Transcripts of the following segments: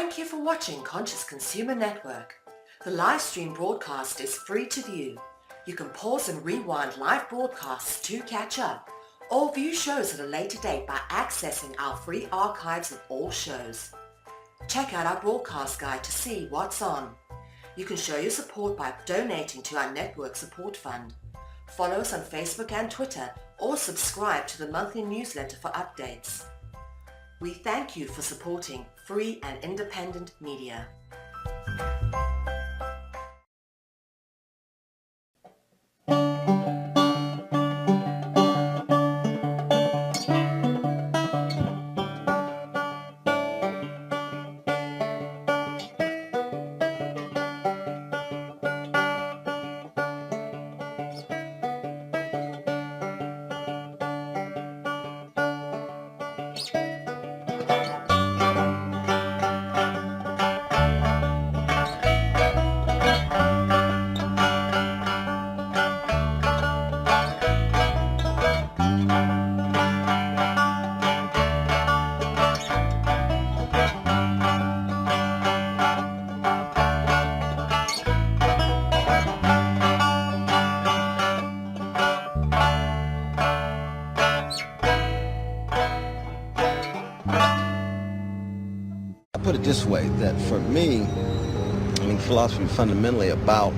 Thank you for watching Conscious Consumer Network. The live stream broadcast is free to view. You can pause and rewind live broadcasts to catch up, or view shows at a later date by accessing our free archives of all shows. Check out our broadcast guide to see what's on. You can show your support by donating to our network support fund. Follow us on Facebook and Twitter, or subscribe to the monthly newsletter for updates. We thank you for supporting free and independent media. Put it this way, that for me, philosophy is fundamentally about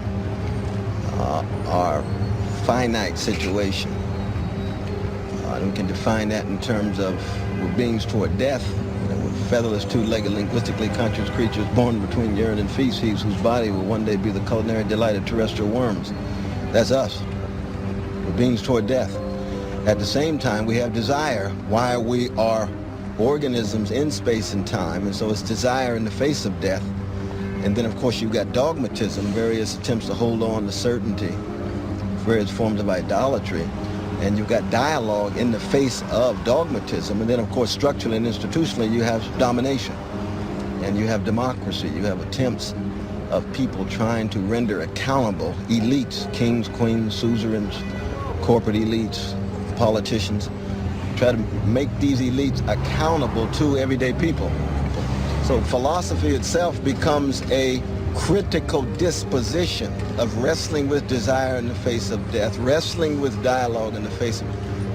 our finite situation. And we can define that in terms of we're beings toward death, we're featherless, two-legged, linguistically conscious creatures born between urine and feces, whose body will one day be the culinary delight of terrestrial worms. That's us. We're beings toward death. At the same time, we have desire. Why we are organisms in space and time, and so it's desire in the face of death. And then of course you've got dogmatism, various attempts to hold on to certainty, various forms of idolatry, and you've got dialogue in the face of dogmatism. And then of course structurally and institutionally you have domination, and you have democracy, you have attempts of people trying to render accountable elites, kings, queens, suzerains, corporate elites, politicians, try to make these elites accountable to everyday people. So philosophy itself becomes a critical disposition of wrestling with desire in the face of death, wrestling with dialogue in the face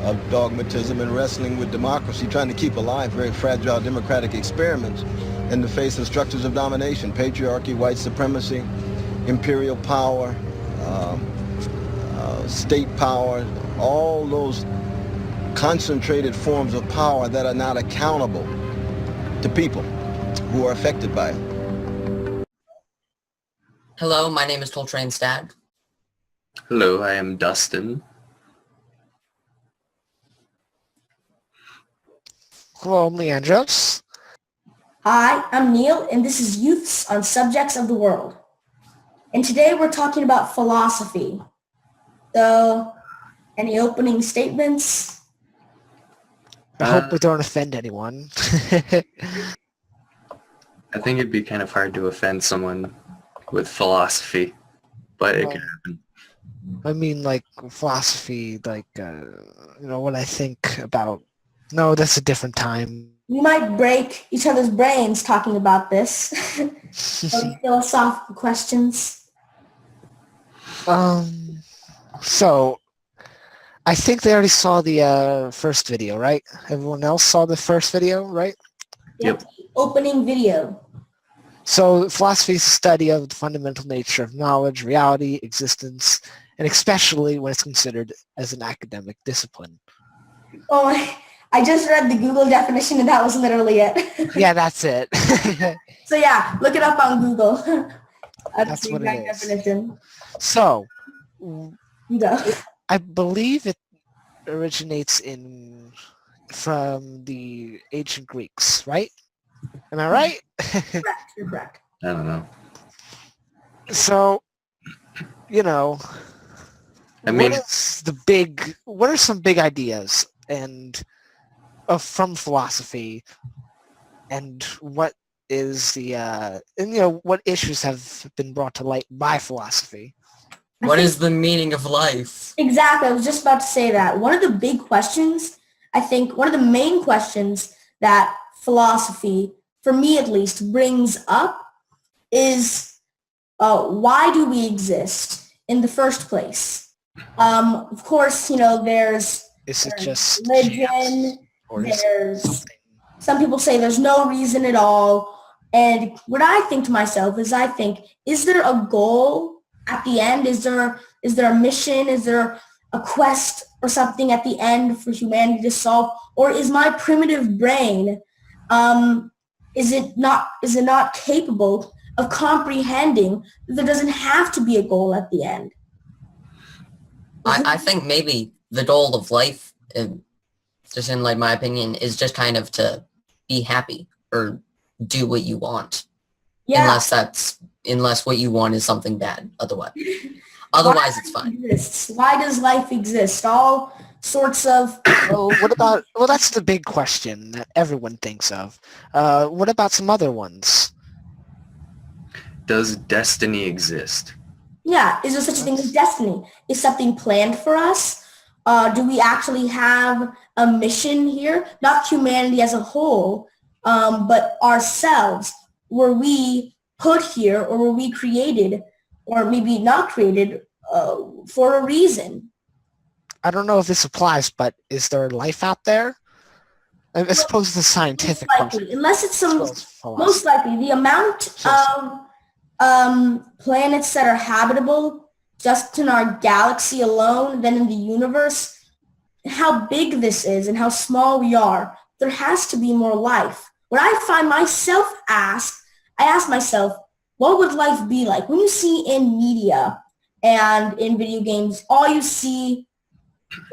of dogmatism, and wrestling with democracy, trying to keep alive very fragile democratic experiments in the face of structures of domination, patriarchy, white supremacy, imperial power, state power, all those concentrated forms of power that are not accountable to people who are affected by it. Hello, my name is Toltrain Stad. Hello, I am Dustin. Hello, I'm Leandros. Hi, I'm Neil, and this is Youths on Subjects of the World. And today we're talking about philosophy. So, any opening statements? I hope we don't offend anyone. I think it'd be kind of hard to offend someone with philosophy, but it could happen. I mean, like, philosophy, like, what I think about... No, that's a different time. We might break each other's brains talking about this. Philosophical questions. So, I think they already saw the first video, right? Everyone else saw the first video, right? Yep. Opening video. So philosophy is the study of the fundamental nature of knowledge, reality, existence, and especially when it's considered as an academic discipline. Oh, I just read the Google definition and that was literally it. Yeah, that's it. So yeah, look it up on Google. That's what it is. Definition. So, No. I believe it originates from the ancient Greeks, right? Am I right? Correct, you're correct. I don't know. So, I mean, what are some big ideas from philosophy, and what is what issues have been brought to light by philosophy? What is the meaning of life? Exactly. I was just about to say that. One of the big questions, I think, one of the main questions that philosophy for me at least, brings up is why do we exist in the first place? Of course, there's Is it just religion, chance, or is it there's something? some people say there's no reason at all. And what I think to myself is is there a goal at the end? Is there a mission? Is there a quest or something at the end for humanity to solve? Or is my primitive brain, is it not capable of comprehending that there doesn't have to be a goal at the end? I think maybe the goal of life, just in like my opinion, is just kind of to be happy or do what you want. Yeah. Unless what you want is something bad. Otherwise it's fine. Why does life exist? All sorts of. Well, that's the big question that everyone thinks of. What about some other ones? Does destiny exist? Yeah, is there such a thing as destiny? Is something planned for us? Do we actually have a mission here? Not humanity as a whole, but ourselves. Were we put here, or were we created, or maybe not created, for a reason? I don't know if this applies, but is there life out there? I suppose the scientific Most likely, question. unless it's most Philosophy. likely the amount of planets that are habitable just in our galaxy alone, then in the universe, how big this is and how small we are, there has to be more life. When I find myself I ask myself, what would life be like? When you see in media and in video games, all you see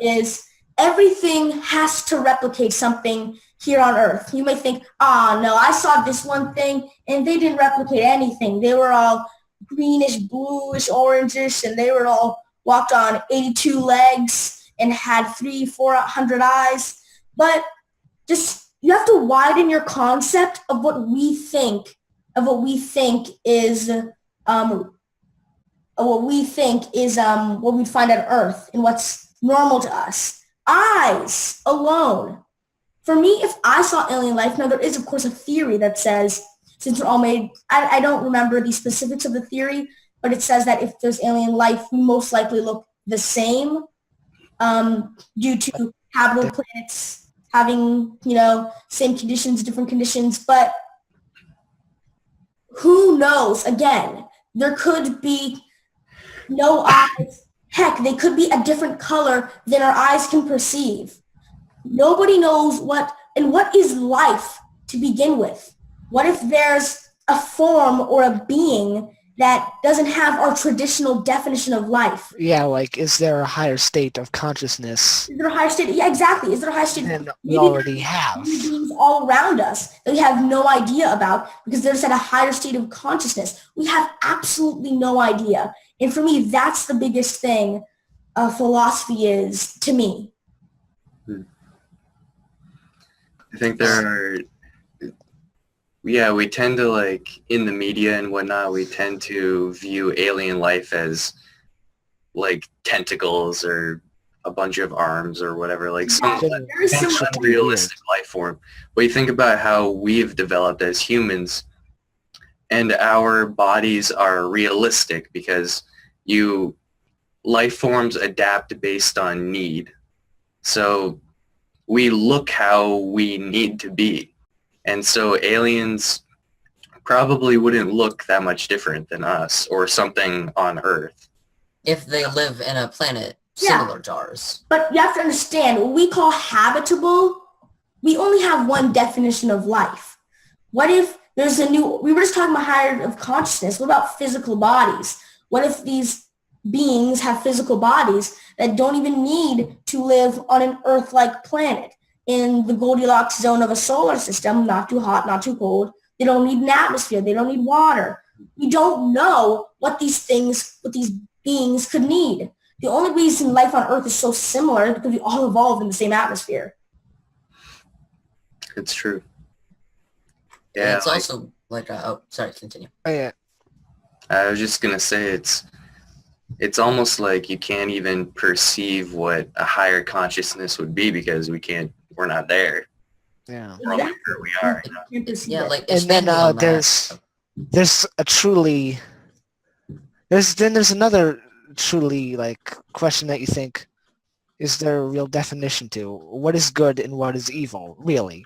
is everything has to replicate something here on Earth. You may think, no, I saw this one thing and they didn't replicate anything. They were all greenish, bluish, orangish, and they were all walked on 82 legs and had 300-400 eyes. But just, you have to widen your concept of what we think what we'd find on Earth and what's normal to us. Eyes alone. For me, if I saw alien life, now there is of course a theory that says, since we're all made, I don't remember the specifics of the theory, but it says that if there's alien life, we most likely look the same, due to habitable planets having, same conditions, different conditions. But who knows? Again, there could be no eyes. Heck, they could be a different color than our eyes can perceive. Nobody knows what is life to begin with. What if there's a form or a being that doesn't have our traditional definition of life? Yeah, like, is there a higher state of consciousness Is there a higher state? Yeah, exactly. Is there a higher state? than we Maybe already have? there's beings all around us that we have no idea about because they're just at a higher state of consciousness. We have absolutely no idea. And for me, that's the biggest thing philosophy is to me. I think we tend to, like, in the media and whatnot, we tend to view alien life as like tentacles or a bunch of arms or whatever, like some Very similar. unrealistic life form. But you think about how we've developed as humans, and our bodies are realistic because life forms adapt based on need. So we look how we need to be. And so aliens probably wouldn't look that much different than us or something on Earth. If they live in a planet similar to ours. But you have to understand, what we call habitable, we only have one definition of life. What if there's we were just talking about higher of consciousness. What about physical bodies? What if these beings have physical bodies that don't even need to live on an Earth-like planet in the Goldilocks zone of a solar system, not too hot, not too cold. They don't need an atmosphere. They don't need water. We don't know what these beings could need. The only reason life on Earth is so similar is because we all evolved in the same atmosphere. It's true. And Yeah, it's also like, sorry, continue. Oh, yeah. I was just gonna say it's almost like you can't even perceive what a higher consciousness would be because we're not there. Yeah. we're only where we are. Can't perceive Yeah, it. like And then expanding on that. there's a truly there's another truly like question that you think, is there a real definition to what is good and what is evil? Really?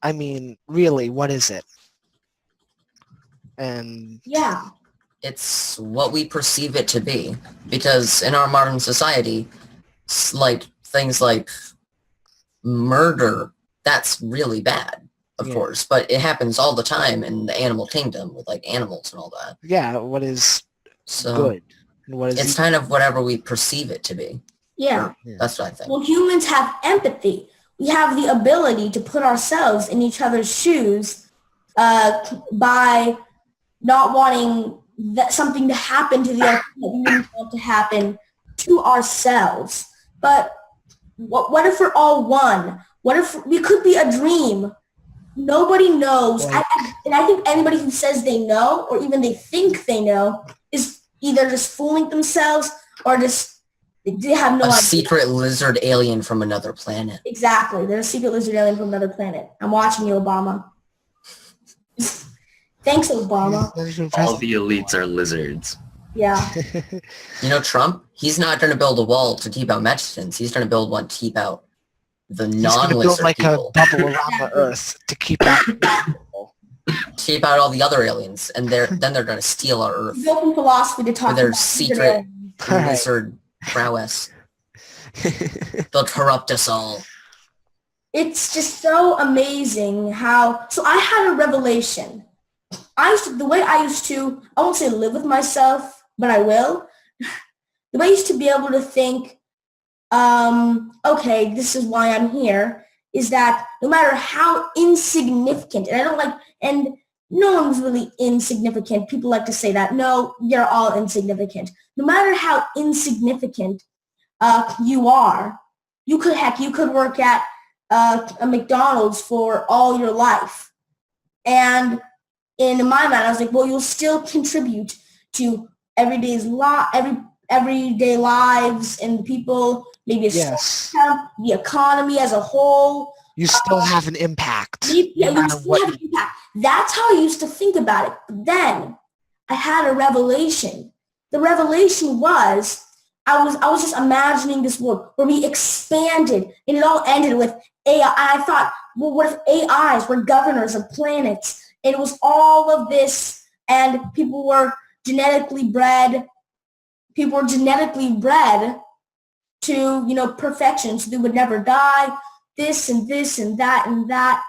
I mean, really, what is it? And Yeah. It's what we perceive it to be, because in our modern society, like things like murder, that's really bad, of Yeah. course, but it happens all the time in the animal kingdom with like animals and all that. yeah, what is So good and what is it's evil? kind of whatever we perceive it to be. Yeah. That's what I think. Well, humans have empathy. We have the ability to put ourselves in each other's shoes by not wanting something to happen to the other that we wouldn't want to happen to ourselves. But what if we're all one? What if we could be a dream? Nobody knows. And I think anybody who says they know or even they think they know is either just fooling themselves or just they have no A idea. secret lizard alien from another planet. Exactly. They're a secret lizard alien from another planet. I'm watching you, Obama. Thanks, Obama. All the elites are lizards. Yeah. You know, Trump, he's not going to build a wall to keep out Mexicans. He's going to build one to keep out the He's going to build non-lizard like people. a bubble around the Earth to keep out. Keep out all the other aliens, and then they're going to steal our Earth We go from philosophy to talk with their about secret aliens. Alright. lizard prowess. They'll corrupt us all. It's just so amazing how. So I had a revelation. I won't say live with myself, but I will. The way I used to be able to think, okay, this is why I'm here, is that no matter how insignificant, and no one's really insignificant. People like to say that. No, you're all insignificant. No matter how insignificant you are, you could work at a McDonald's for all your life. And in my mind, I was like, well, you'll still contribute to everyday lives and people, maybe Yes. the economy as a whole. You still have an impact. Yeah, no you matter still what have an impact. That's how I used to think about it. But then I had a revelation. The revelation was I was just imagining this world where we expanded, and it all ended with AI. And I thought, well, what if AIs were governors of planets? And it was all of this, and people were genetically bred. People were genetically bred to, perfection, so they would never die. This and this and that and that.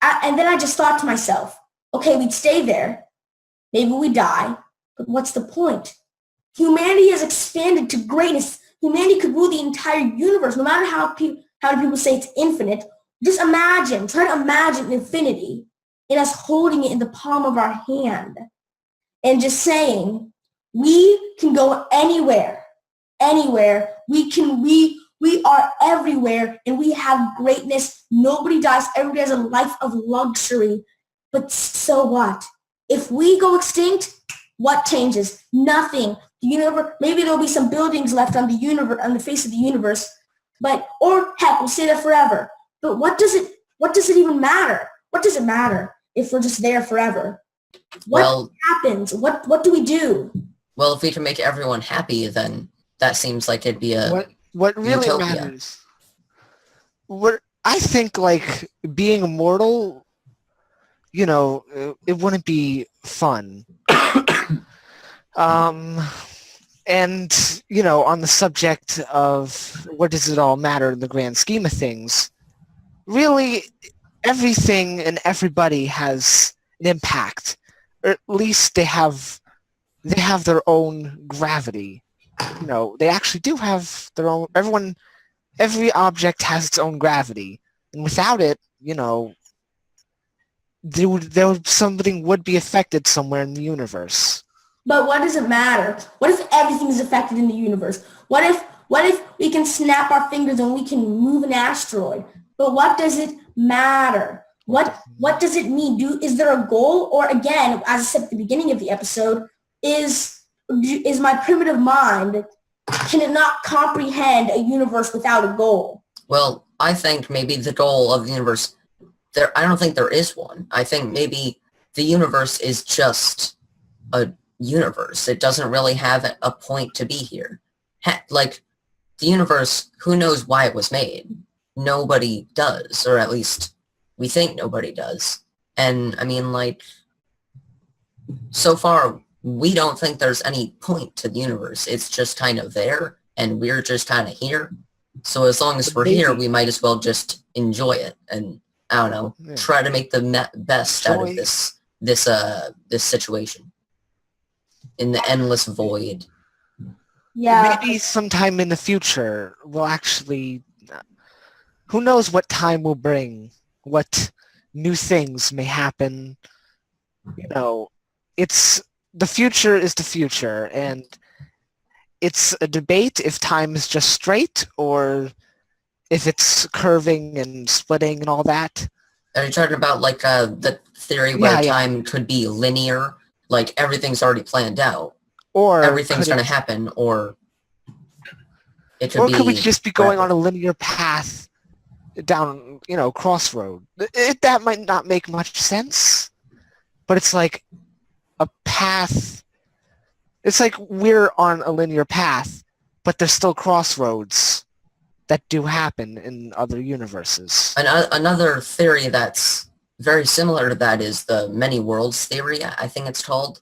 And then I just thought to myself, okay, we'd stay there. Maybe we die, but what's the point? Humanity has expanded to greatness. Humanity could rule the entire universe, no matter how many people say it's infinite. Just try to imagine infinity and us holding it in the palm of our hand and just saying, we can go anywhere. We are everywhere, and we have greatness. Nobody dies. Everybody has a life of luxury. But so what? If we go extinct, what changes? Nothing. The universe. Maybe there'll be some buildings left on the face of the universe. Or heck, we'll stay there forever. But what does it even matter? What does it matter if we're just there forever? What happens? What do we do? Well, if we can make everyone happy, then that seems like it'd be What really utopia. matters? What I think, like being immortal, it wouldn't be fun. And on the subject of what does it all matter in the grand scheme of things, really, everything and everybody has an impact, or at least they have their own gravity. They actually do have their own. Every object has its own gravity, and without it, something would be affected somewhere in the universe. But what does it matter? What if everything is affected in the universe? What if we can snap our fingers and we can move an asteroid? But what does it matter? What does it mean? Is there a goal? Or again, as I said at the beginning of the episode, is my primitive mind, can it not comprehend a universe without a goal? Well, I think maybe the goal of the universe, I don't think there is one. I think maybe the universe is just a universe. It doesn't really have a point to be here. Like, the universe, who knows why it was made? Nobody does, or at least we think nobody does. And, I mean, like, so far, we don't think there's any point to the universe. It's just kind of there, and we're just kind of here. So as long as we're here, we might as well just enjoy it, and, I don't know, try to make the best out of this situation in the endless void. Yeah. Maybe sometime in the future we'll actually, who knows what time will bring, what new things may happen. You know, the future is the future, and it's a debate if time is just straight or if it's curving and splitting and all that. Are you talking about, like, the theory where time could be linear? Like, everything's already planned out. Or everything's going to happen, or it could or be... could we just be going on a linear path down, crossroad? That might not make much sense, but it's like a path. It's like we're on a linear path, but there's still crossroads that do happen in other universes. Another theory that's very similar to that is the many worlds theory, I think it's called.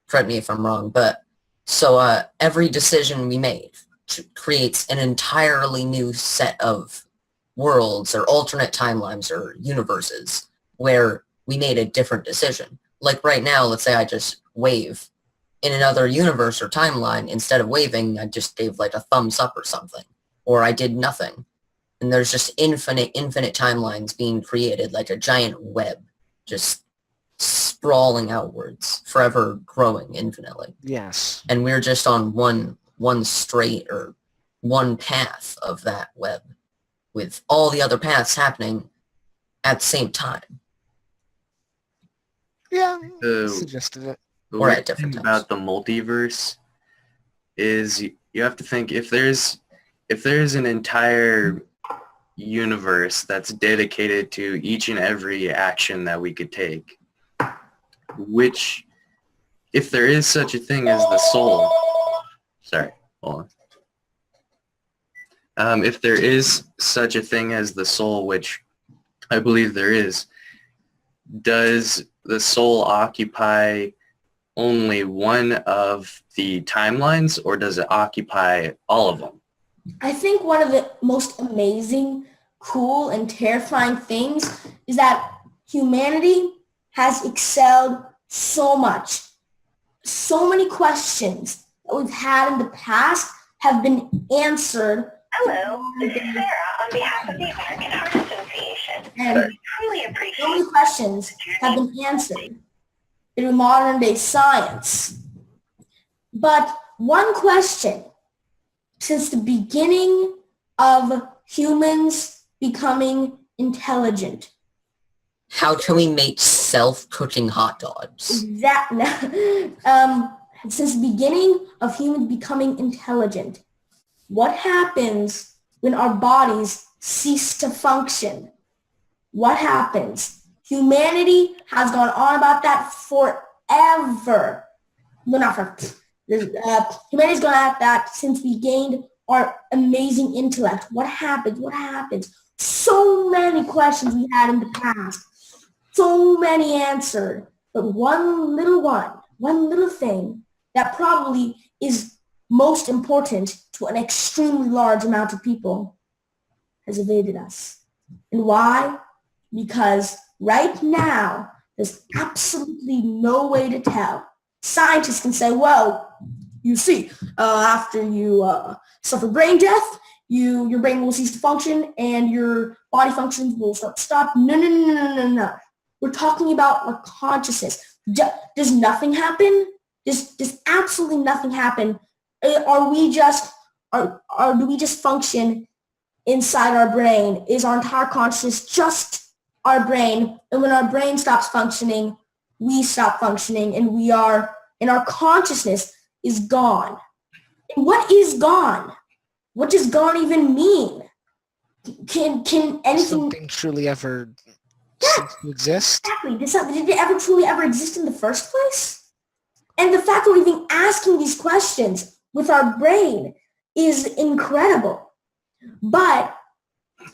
Correct me if I'm wrong, but so every decision we made creates an entirely new set of worlds or alternate timelines or universes where we made a different decision. Like right now, let's say I just wave. In another universe or timeline, instead of waving, I just gave like a thumbs up or something. Or I did nothing. And there's just infinite timelines being created, like a giant web, just sprawling outwards, forever growing infinitely. Yes. And we're just on one straight or one path of that web, with all the other paths happening at the same time. Yeah, suggested it. The Or at weird different thing times. about the multiverse is you have to think if there's an entire universe that's dedicated to each and every action that we could take, which, if there is such a thing as the soul, sorry, hold on. If there is such a thing as the soul, which I believe there is, does the soul occupy only one of the timelines, or does it occupy all of them? I think one of the most amazing, cool, and terrifying things is that humanity has excelled so much. So many questions that we've had in the past have been answered. Hello, this is Sarah on behalf of the American Heart Association. And We truly appreciate so many questions have been answered through modern day science. But one question, since the beginning of humans becoming intelligent, How can we make self-cooking hot dogs? Since the beginning of humans becoming intelligent, what happens when our bodies cease to function? What happens? Humanity has gone on about that forever. No, not forever. Humanity's gone at that since we gained our amazing intellect. What happens? What happens? So many questions we had in the past. So many answered. But one little thing that probably is most important to an extremely large amount of people has evaded us. And why? Because right now, there's absolutely no way to tell. Scientists can say, well, you see, after you suffer brain death, your brain will cease to function and your body functions will stop. No. We're talking about a consciousness. Does nothing happen? Does absolutely nothing happen? Do we just function inside our brain? Is our entire consciousness just our brain? And when our brain stops functioning, we stop functioning, and our consciousness is gone. And what is gone? What does gone even mean? Can anything Something truly ever cease to exist? exactly did it ever truly ever exist in the first place? And the fact that we're even asking these questions with our brain is incredible. But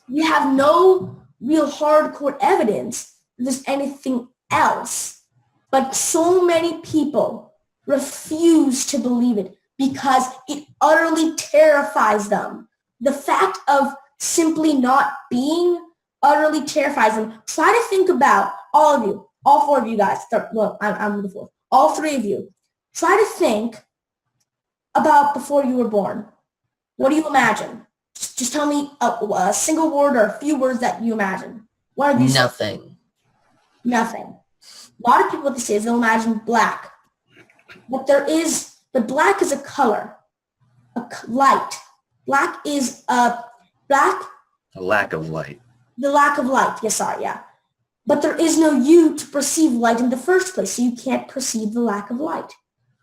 we have no real hardcore evidence that there's anything else. But so many people refuse to believe it because it utterly terrifies them. The fact of simply not being utterly terrifies them. Try to think about all of you, all four of you guys. Well, I'm the fourth. All three of you. Try to think about before you were born. What do you imagine? Just tell me a single word or a few words that you imagine. What are these? Nothing. Nothing. A lot of people, what they say is they'll imagine black. But black is a color, light. Black is A lack of light. the lack of light. Yes, sorry, yeah. But there is no you to perceive light in the first place, so you can't perceive the lack of light.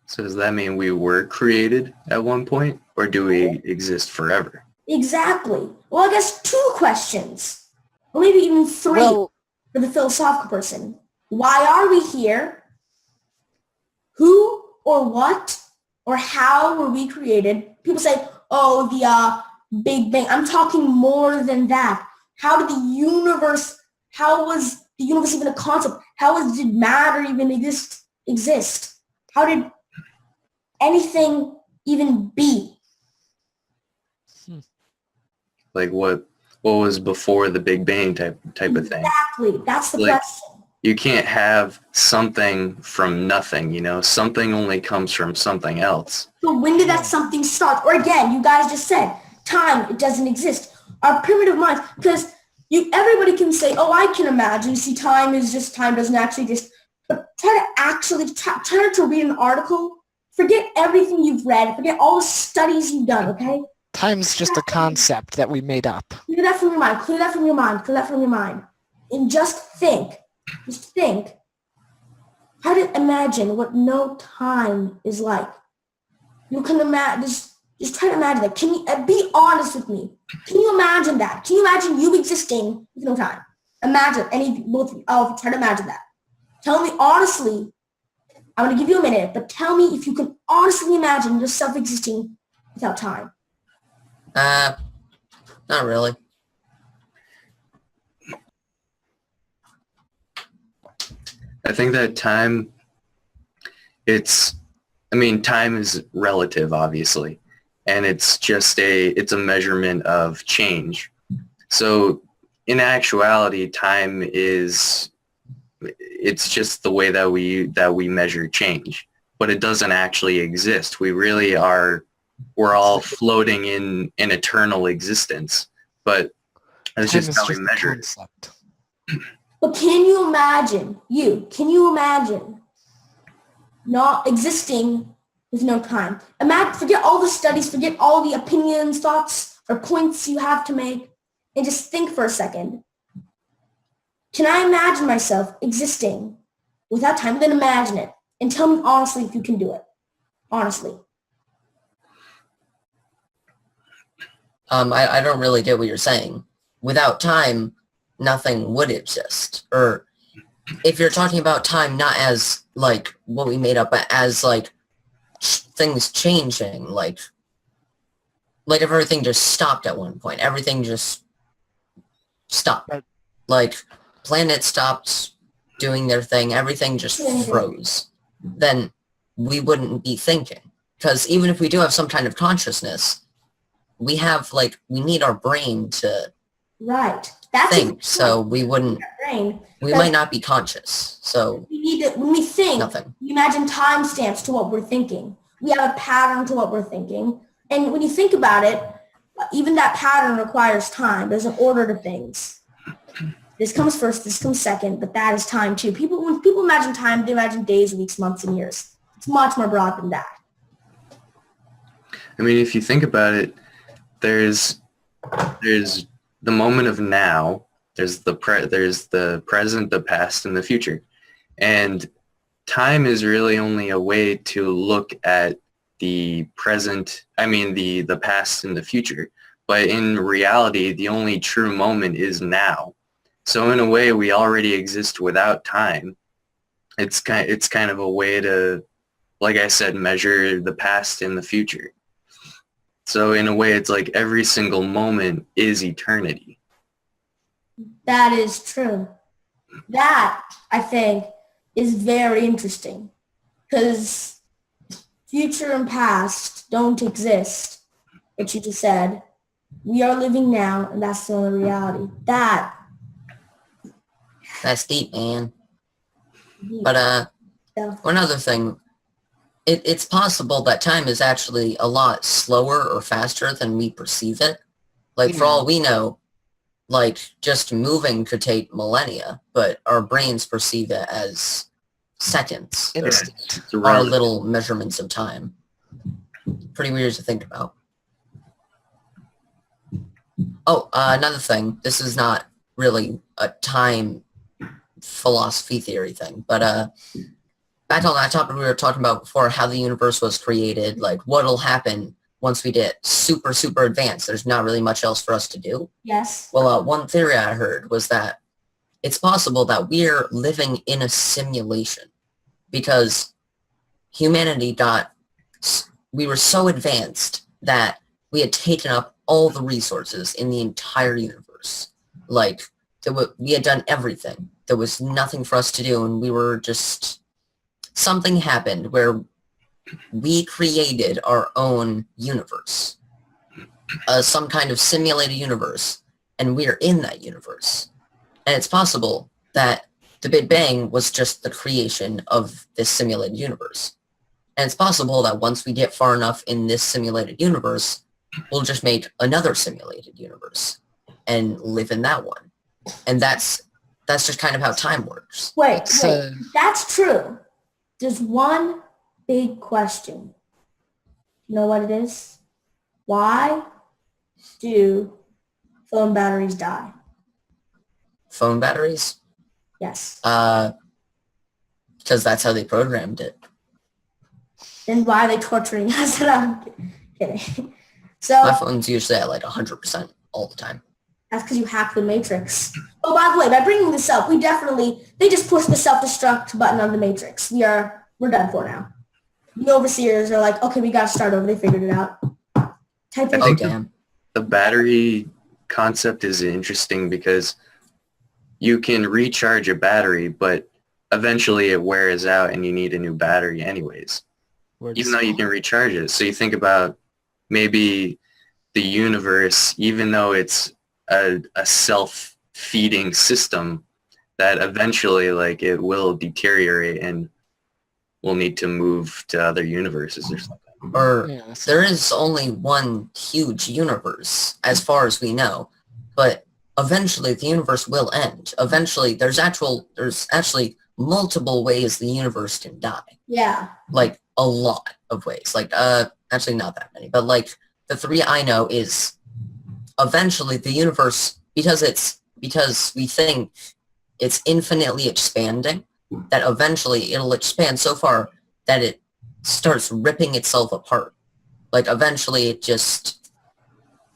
So does that mean we were created at one point, or do we exist forever? Exactly. Well, I guess two questions, or maybe even three Well, for the philosophical person. Why are we here? Who or what or how were we created? People say, oh, the Big Bang. I'm talking more than that. How was the universe even a concept? Did matter even exist? How did anything even be? Like what was before the Big Bang type of thing? Exactly. That's the Like- question. You can't have something from nothing, something only comes from something else. So when did that something start? Or again, you guys just said time, it doesn't exist. Our primitive minds, because everybody can say, oh, I can imagine. You see, time doesn't actually exist. But try not to read an article. Forget everything you've read. Forget all the studies you've done, okay? time's just a concept that we made up. Clear that from your mind. Clear that from your mind. And just think. Try to imagine what no time is like. You can imagine, just try to imagine that. Can you be honest with me? Can you imagine that? Can you imagine you existing with no time? Imagine, both of you, try to imagine that. Tell me honestly, I'm going to give you a minute, but tell me if you can honestly imagine yourself existing without time. Not really. I think that time is relative, obviously, and it's a measurement of change. So in actuality, time it's just the way that we measure change, but it doesn't actually exist. We're all floating in an eternal existence, but that's Time just is how we a measure it. concept. But can you imagine not existing with no time? Forget all the studies, forget all the opinions, thoughts, or points you have to make, and just think for a second. Can I imagine myself existing without time? Then imagine it. And tell me honestly if you can do it. Honestly. I don't really get what you're saying. Without time, nothing would exist. Or if you're talking about time not as like what we made up, but as like things changing, like if everything just stopped at one point, everything just stopped. Right. Like planets stopped doing their thing, everything just froze. Then we wouldn't be thinking. Because even if we do have some kind of consciousness, we need our brain to Right. That's think, so we wouldn't, brain. we might not be conscious, so When we think, nothing. we imagine timestamps to what we're thinking. We have a pattern to what we're thinking. And when you think about it, even that pattern requires time. There's an order to things. This comes first, this comes second, but that is time too. When people imagine time, they imagine days, weeks, months, and years. It's much more broad than that. I mean, if you think about it, there's the moment of now, there's the present, the past, and the future. And time is really only a way to look at the present, the past and the future. But in reality, the only true moment is now. So in a way, we already exist without time. It's kind of a way to, like I said, measure the past and the future. So in a way, it's like every single moment is eternity. That is true. That, I think, is very interesting because future and past don't exist, what you just said. We are living now, and that's the only reality. That's deep, man. Yeah. But one other thing, it's possible that time is actually a lot slower or faster than we perceive it. Like, for all we know, like, just moving could take millennia, but our brains perceive it as seconds. Instant. It's Our around little measurements of time. Pretty weird to think about. Oh, another thing. This is not really a time philosophy theory thing, but back on that topic we were talking about before, how the universe was created, like what'll happen once we get super, super advanced. There's not really much else for us to do. Yes. Well, one theory I heard was that it's possible that we're living in a simulation because humanity we were so advanced that we had taken up all the resources in the entire universe. Like, we had done everything. There was nothing for us to do, and we were just... Something happened where we created our own universe. Some kind of simulated universe, and we're in that universe. And it's possible that the Big Bang was just the creation of this simulated universe. And it's possible that once we get far enough in this simulated universe, we'll just make another simulated universe and live in that one. And that's just kind of how time works. Wait. So- That's true. There's one big question. You know what it is? Why do phone batteries die? Phone batteries? Yes. Because that's how they programmed it. Then why are they torturing us? I'm kidding. So My phone's usually at like 100% all the time. that's because you hacked the Matrix. Oh, by the way, by bringing this up, they just pushed the self-destruct button on the Matrix. We're done for now. The overseers are like, okay, we got to start over. They figured it out. Type in. Oh, damn. the battery concept is interesting because you can recharge a battery, but eventually it wears out and you need a new battery anyways, even though you can recharge it. So you think about maybe the universe, even though it's a self-feeding system, that eventually like it will deteriorate and we'll need to move to other universes or something. Or Yeah, that's- there is only one huge universe as far as we know, but eventually the universe will end. Eventually there's actually multiple ways the universe can die. Yeah. Like a lot of ways. Like actually not that many, but like the three I know is eventually the universe, because we think it's infinitely expanding, that eventually it'll expand so far that it starts ripping itself apart. Like eventually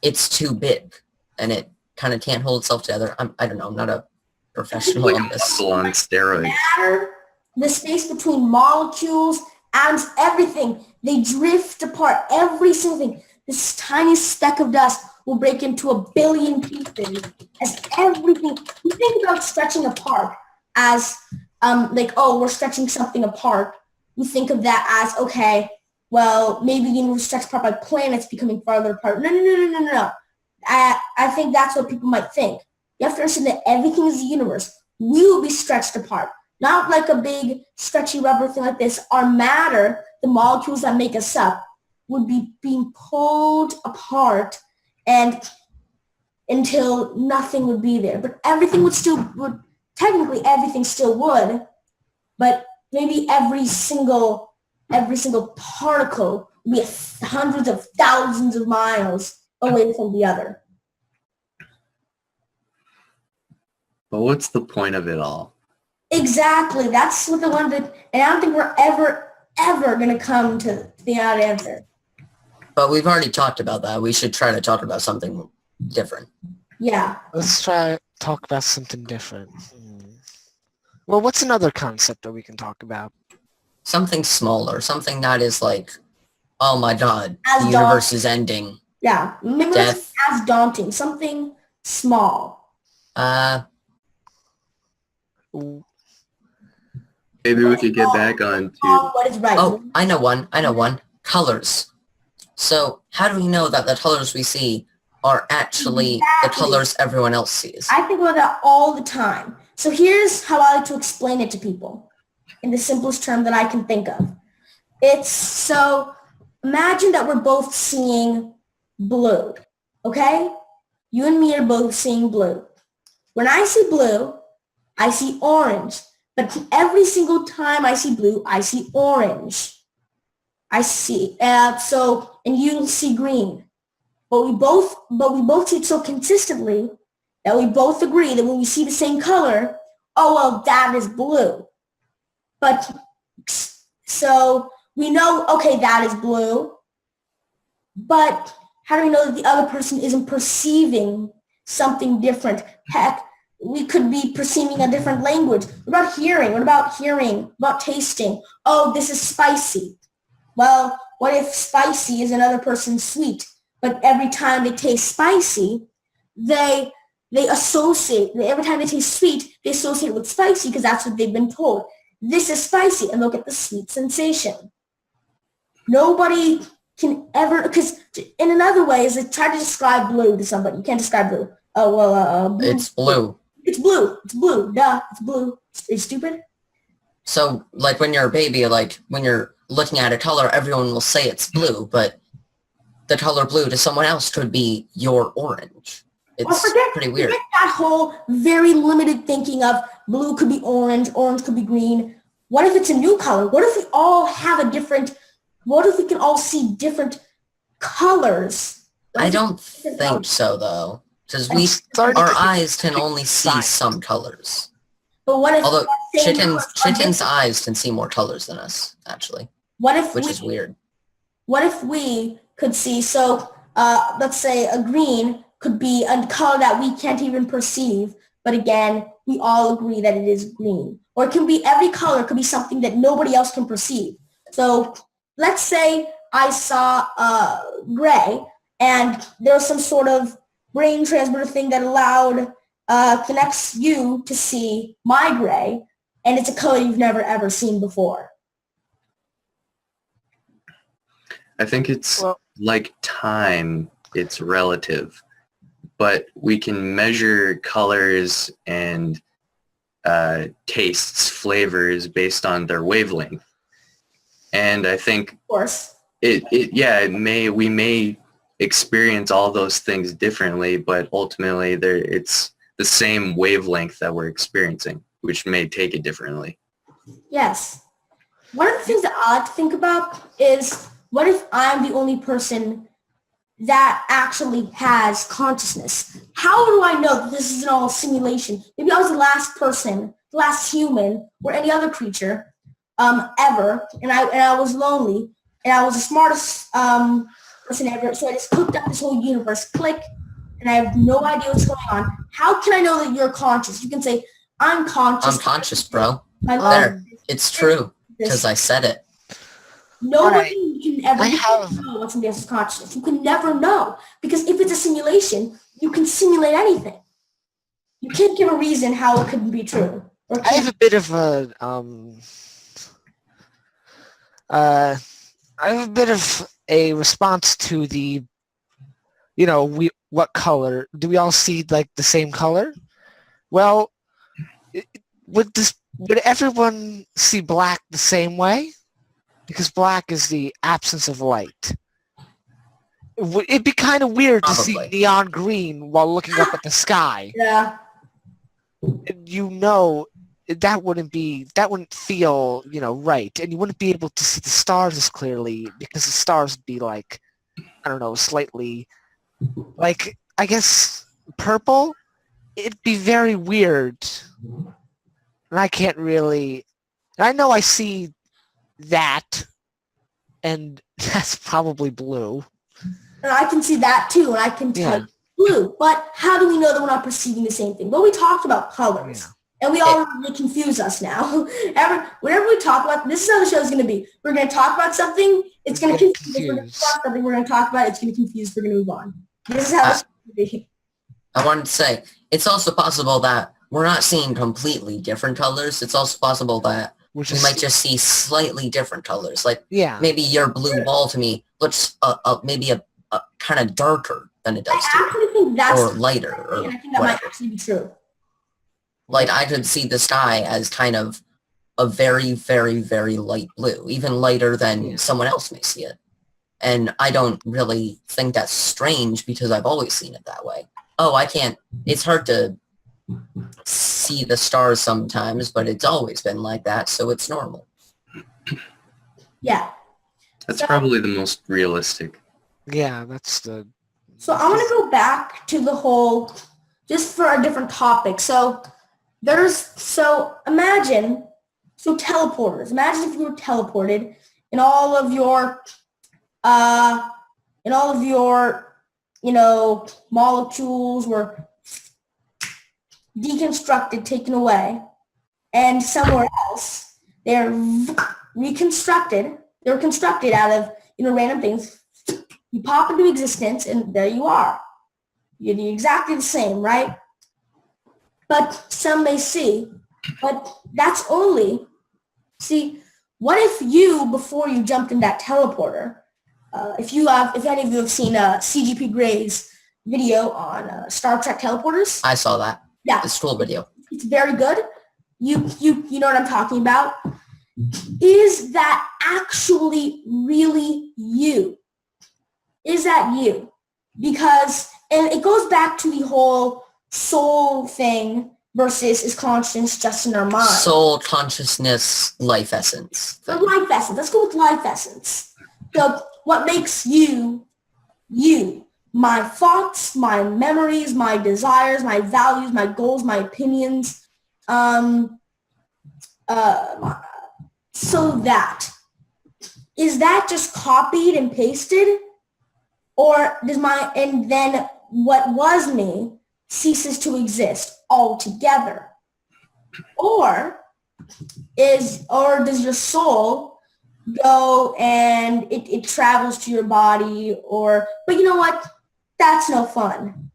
it's too big and it kind of can't hold itself together. I don't know, I'm not a professional Like a on this. muscle on steroids. Matter, the space between molecules, atoms, everything, they drift apart. Every single thing. This tiny speck of dust will break into a billion pieces as everything. You think about stretching apart as we're stretching something apart. We think of that as, okay, well, maybe the universe stretched apart by planets becoming farther apart. No. I think that's what people might think. You have to understand that everything is the universe. We will be stretched apart. Not like a big stretchy rubber thing like this. Our matter, the molecules that make us up, would be being pulled apart and until nothing would be there. But everything technically everything still would, but maybe every single particle would be hundreds of thousands of miles away from the other. But what's the point of it all? Exactly. That's what the one that, and I don't think we're ever going to come to the odd answer. But we've already talked about that. We should try to talk about something different. Yeah. Let's talk about something different. Well, what's another concept that we can talk about? Something smaller. Something that is like, oh my god, As the universe is ending. Yeah. Maybe Death. as daunting. Something small. Maybe we could get back on to What is right? Oh, I know one. Colors. So how do we know that the colors we see are actually the Exactly. colors everyone else sees? I think about that all the time. So here's how I like to explain it to people in the simplest term that I can think of. It's so imagine that we're both seeing blue, okay? You and me are both seeing blue. When I see blue, I see orange. But every single time I see blue, I see orange. I see, and you see green. But we both see it so consistently that we both agree that when we see the same color, oh, well, that is blue. But so we know, okay, that is blue. But how do we know that the other person isn't perceiving something different? Heck, we could be perceiving a different language. What about hearing? What about hearing? What about tasting? Oh, this is spicy. Well, what if spicy is another person's sweet? But every time they taste spicy, they associate, every time they taste sweet, they associate with spicy because that's what they've been told. This is spicy, and they'll get the sweet sensation. Nobody can ever, because in another way is like try to describe blue to somebody. You can't describe blue. Oh, well, blue. It's blue. It's blue. It's blue. Duh, it's blue. Are you stupid? So, like, when you're a baby, like, when you're looking at a color, everyone will say it's blue, but the color blue to someone else could be your orange. It's pretty weird. Forget that whole very limited thinking of blue could be orange, orange could be green. What if it's a new color? What if we all have a different, what if we can all see different colors? I don't think so, though, because our eyes can only see some colors. But what if Although chickens' eyes can see more colors than us, actually, which is weird. What if we could see, so let's say a green could be a color that we can't even perceive, but again, we all agree that it is green. Or it can be, every color could be something that nobody else can perceive. So let's say I saw gray, and there was some sort of brain transmitter thing that connects you to see my gray, and it's a color you've never ever seen before. I think it's like time, it's relative, but we can measure colors and tastes, flavors based on their wavelength. And I think Of course. we may experience all those things differently, but ultimately it's the same wavelength that we're experiencing, which may take it differently. Yes. One of the things that I like to think about is, what if I'm the only person that actually has consciousness? How do I know that this isn't all a simulation? Maybe I was the last person, the last human, or any other creature ever, and I was lonely, and I was the smartest person ever, so I just cooked up this whole universe, click, and I have no idea what's going on. How can I know that you're conscious? You can say, I'm conscious. I'm conscious, bro. I love There. It's true, because I said it. Nobody can ever know what somebody else's consciousness. You can never know. Because if it's a simulation, you can simulate anything. You can't give a reason how it couldn't be true. I have a bit of a response to the, what color? Do we all see like the same color? Well, would everyone see black the same way? Because black is the absence of light. It'd be kind of weird to see neon green while looking up at the sky. Yeah. That wouldn't feel, right. And you wouldn't be able to see the stars as clearly because the stars would be like, I don't know, slightly, like, I guess purple? It'd be very weird. And I can't really, I know I see that, and that's probably blue. And I can see that too, and I can tell Yeah. you blue. But how do we know that we're not perceiving the same thing? Well, we talked about colors. Yeah. And we all really confuse us now. Whenever we talk about, this is how the show is going to be. We're going to talk about something. It's going to Get confuse. We're going to confused. talk about something. We're going to talk about it. It's going to confuse. We're going to move on. This is how it's going to be. I wanted to say, it's also possible that we're not seeing completely different colors. It's also possible that We're we might just see slightly different colors. Like yeah. maybe your blue ball to me looks maybe a kind of darker than it I does to you, actually think that's or lighter, or and I think that whatever. might actually be true. Like I could see the sky as kind of a very, very, very light blue, even lighter than Yeah. someone else may see it. And I don't really think that's strange because I've always seen it that way. Oh, it's hard to see the stars sometimes, but it's always been like that, so it's normal. Yeah. That's So- probably the most realistic. Yeah, that's the So I want to go back to the whole, just for a different topic. So imagine, teleporters. Imagine if you were teleported and all of your, molecules were deconstructed, taken away, and somewhere else they're reconstructed. They were constructed out of, random things. You pop into existence, and there you are. You're exactly the same, right? But some may see, but that's only, what if you, before you jumped in that teleporter, if any of you have seen CGP Gray's video on Star Trek teleporters, I saw that. yeah, It's a cool video. it's very good. You know what I'm talking about. Is that actually really you? Is that you? Because, and it goes back to the whole soul thing versus is conscience just in our mind. Soul, consciousness, life essence. So life essence. Let's go with life essence. So what makes you, you? My thoughts, my memories, my desires, my values, my goals, my opinions. So that, is that just copied and pasted? Or and then what was me ceases to exist altogether? Or does your soul go and it travels to your body, but you know what? That's no fun.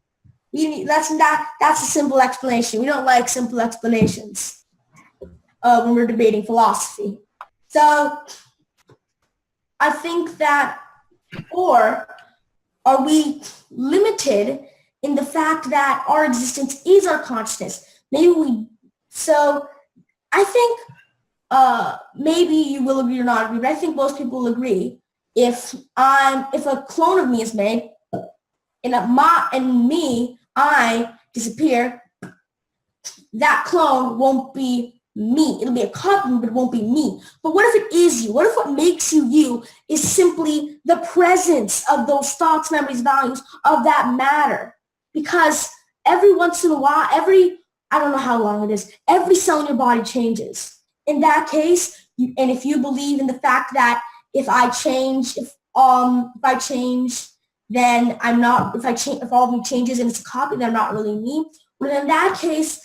That's a simple explanation. We don't like simple explanations when we're debating philosophy. So I think that, or are we limited in the fact that our existence is our consciousness? So I think maybe you will agree or not agree, but I think most people will agree. If a clone of me is made, and I disappear, that clone won't be me. It'll be a copy, but it won't be me. But what if it is you? What if what makes you you is simply the presence of those thoughts, memories, values of that matter? Because every once in a while, I don't know how long it is, every cell in your body changes. In that case, and if you believe in the fact that if I change, then I'm not, if all of me changes and it's a copy, then I'm not really me. But in that case,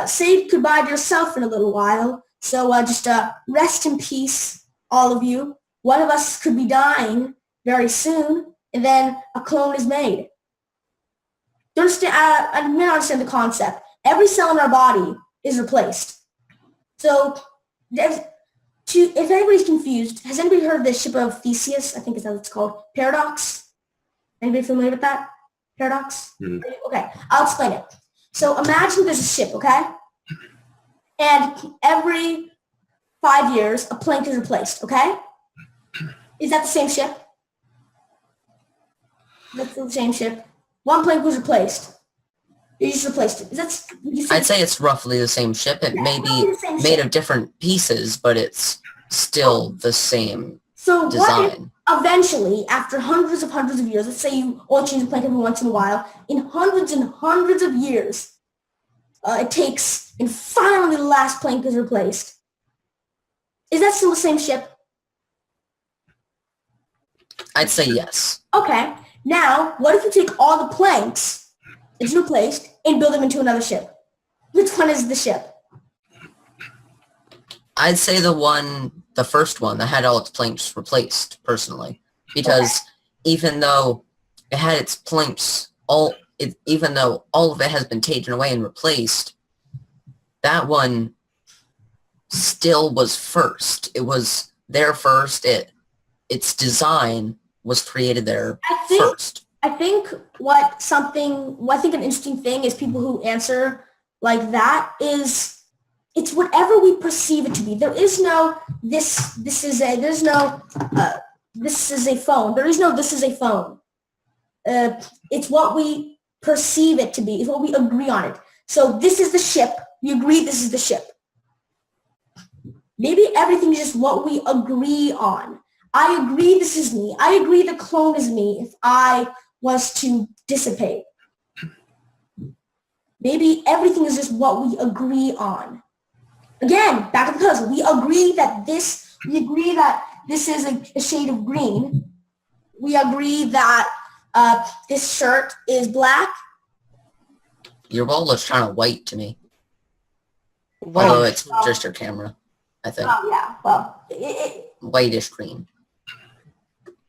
say goodbye to yourself in a little while. So just rest in peace, all of you. One of us could be dying very soon, and then a clone is made. Do you understand? I may not understand the concept. Every cell in our body is replaced. So if anybody's confused, has anybody heard of the ship of Theseus? I think is how it's called. Paradox? Anybody familiar with that? Paradox? Mm. Okay, I'll explain it. So imagine there's a ship, okay? And every 5 years, a plank is replaced, okay? Is that the same ship? That's the same ship. One plank was replaced. You just replaced it. I'd say it's roughly the same ship. It may roughly be the same made ship. of different pieces, but it's still the same So what if design. eventually, after hundreds of years, let's say you only change the plank every once in a while, in hundreds and hundreds of years, it takes, and finally the last plank is replaced. Is that still the same ship? I'd say yes. Okay. Now, what if you take all the planks that you replaced and build them into another ship? Which one is the ship? I'd say the first one that had all its planks replaced, personally, because even though it had its planks even though all of it has been taken away and replaced, that one still was first. It was there first. Its design was created there first. I think an interesting thing is people who answer like that is it's whatever we perceive it to be. There is no this is a phone. There is no this is a phone. It's what we perceive it to be. It's what we agree on it. So this is the ship. We agree this is the ship. Maybe everything is just what we agree on. I agree this is me. I agree the clone is me if I was to dissipate. Maybe everything is just what we agree on. Again, back to the puzzle. We agree that this is a shade of green. We agree that this shirt is black. Your wall looks kind of white to me. Well, Although it's just your camera, I think. Oh, yeah. Well, Whitish green.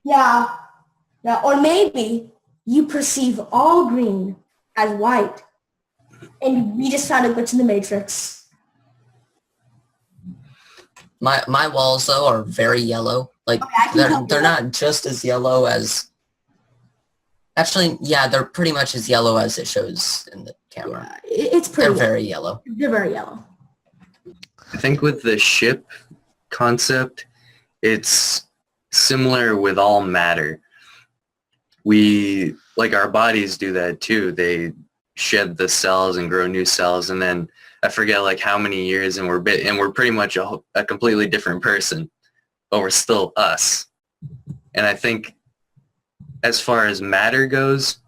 yeah. Or maybe you perceive all green as white, and we just found a glitch in the matrix. My walls, though, are very yellow. Like, I can tell they're that. not just as yellow as... Actually, yeah, they're pretty much as yellow as it shows in the camera. It's pretty. They're very yellow. They're very yellow. I think with the ship concept, it's similar with all matter. Our bodies do that too. They shed the cells and grow new cells, and then I forget like how many years, and we're pretty much a completely different person, but we're still us. And I think as far as matter goes,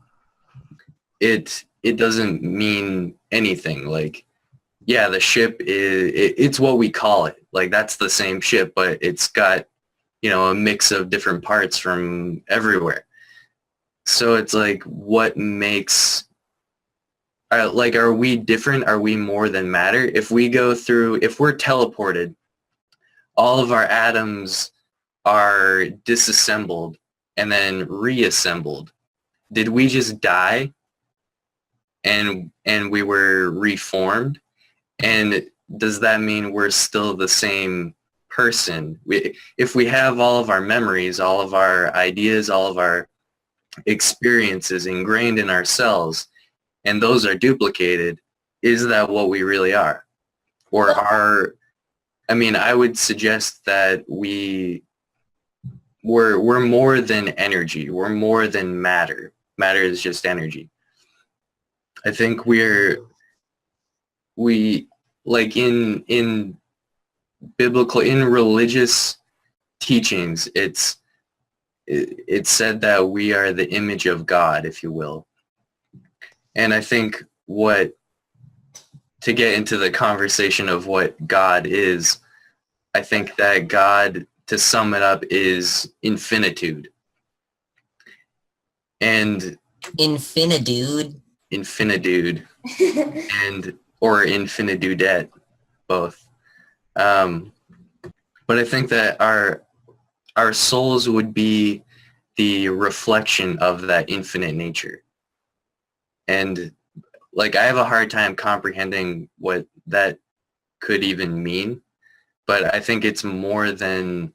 it doesn't mean anything. Like, yeah, the ship it's what we call it. Like, that's the same ship, but it's got, a mix of different parts from everywhere. So it's like, what makes, are we different? Are we more than matter? If we're teleported, all of our atoms are disassembled and then reassembled. Did we just die and we were reformed? And does that mean we're still the same person? If we have all of our memories, all of our ideas, all of our experiences ingrained in our cells, and those are duplicated, is that what we really are? Or I would suggest that we're more than energy. We're more than matter. Matter is just energy. I think in biblical, in religious teachings, it's said that we are the image of God, if you will. And I think to get into the conversation of what God is, I think that God, to sum it up, is infinitude. And Infinitude. or infinidudette, both. But I think that our souls would be the reflection of that infinite nature. And I have a hard time comprehending what that could even mean, but I think it's more than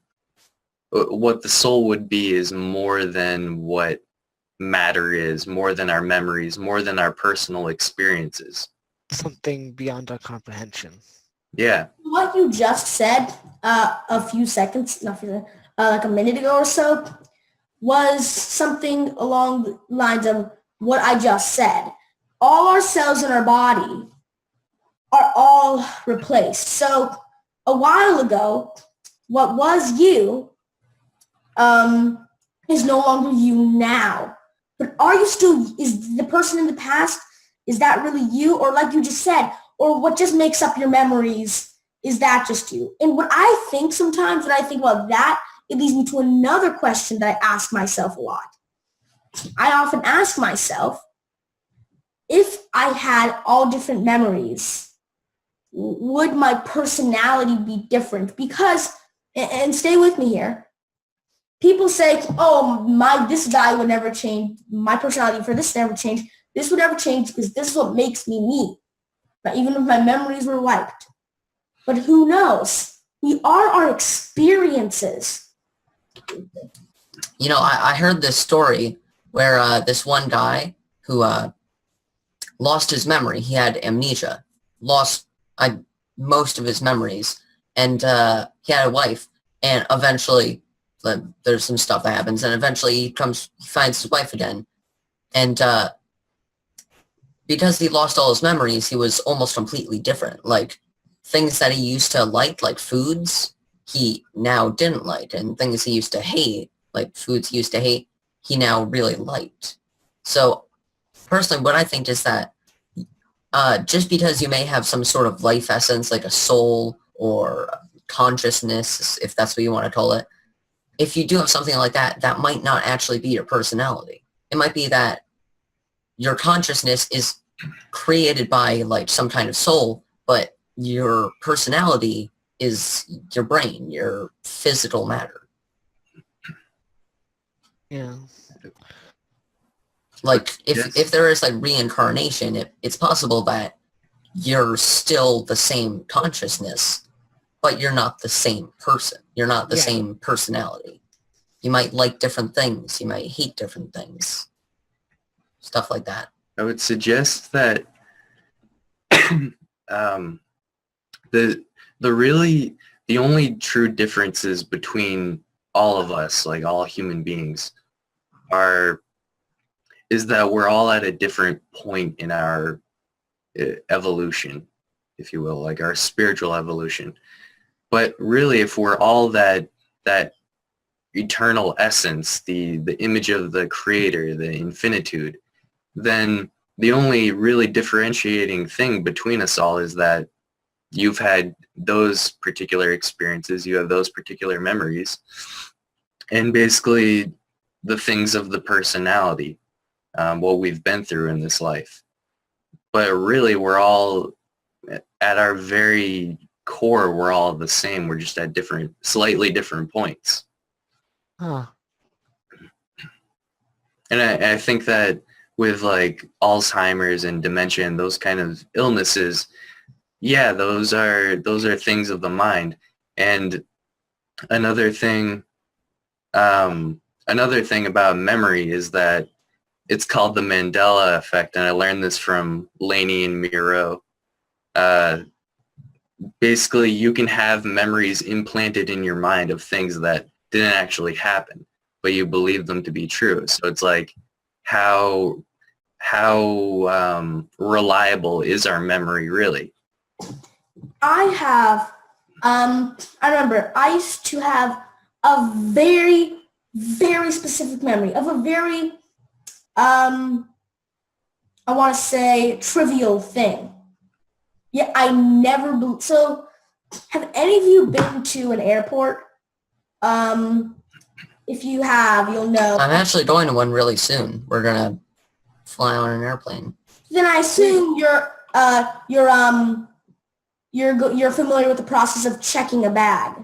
what the soul would be, is more than what matter is, more than our memories, more than our personal experiences. Something beyond our comprehension. Yeah. What you just said like a minute ago or so, was something along the lines of what I just said. All our cells in our body are all replaced. So a while ago, what was you is no longer you now. But is the person in the past, is that really you? Or like you just said, or what just makes up your memories, is that just you? And what I think sometimes, when I think about that, it leads me to another question that I ask myself a lot. I often ask myself, if I had all different memories, would my personality be different? Because, and stay with me here, people say, oh, this guy would never change, my personality for this never change, this would never change because this is what makes me me, but even if my memories were wiped. But who knows? We are our experiences. You know, I heard this story where this one guy who lost his memory, he had amnesia, lost most of his memories, and he had a wife, and eventually there's some stuff that happens, and eventually he finds his wife again, and because he lost all his memories, he was almost completely different. Like, things that he used to like foods, he now didn't like, and things he used to hate, like foods he used to hate, he now really liked. So, personally, what I think is that just because you may have some sort of life essence, like a soul or consciousness, if that's what you want to call it, if you do have something like that, that might not actually be your personality. It might be that your consciousness is created by like some kind of soul, but your personality is your brain, your physical matter. Yeah. Like, Yes. if there is like reincarnation, it's possible that you're still the same consciousness, but you're not the same person. You're not the Yeah. same personality. You might like different things. You might hate different things. Stuff like that. I would suggest that the only true differences between all of us, like all human beings, is that we're all at a different point in our evolution, if you will, like our spiritual evolution. But really, if we're all that eternal essence, the image of the creator, the infinitude, then the only really differentiating thing between us all is that you've had those particular experiences, you have those particular memories, and basically the things of the personality, what we've been through in this life. But really, we're all, at our very core, we're all the same. We're just at slightly different points. Huh. And I think that with like Alzheimer's and dementia and those kind of illnesses, yeah, those are things of the mind. And another thing about memory is that it's called the Mandela effect, and I learned this from Laney and Miro. Basically, you can have memories implanted in your mind of things that didn't actually happen, but you believe them to be true. So it's like, how reliable is our memory really? I remember I used to have a very, very specific memory of a very, I want to say trivial thing. Yeah, so have any of you been to an airport? If you have, you'll know. I'm actually going to one really soon. We're gonna fly on an airplane. Then I assume you're familiar with the process of checking a bag.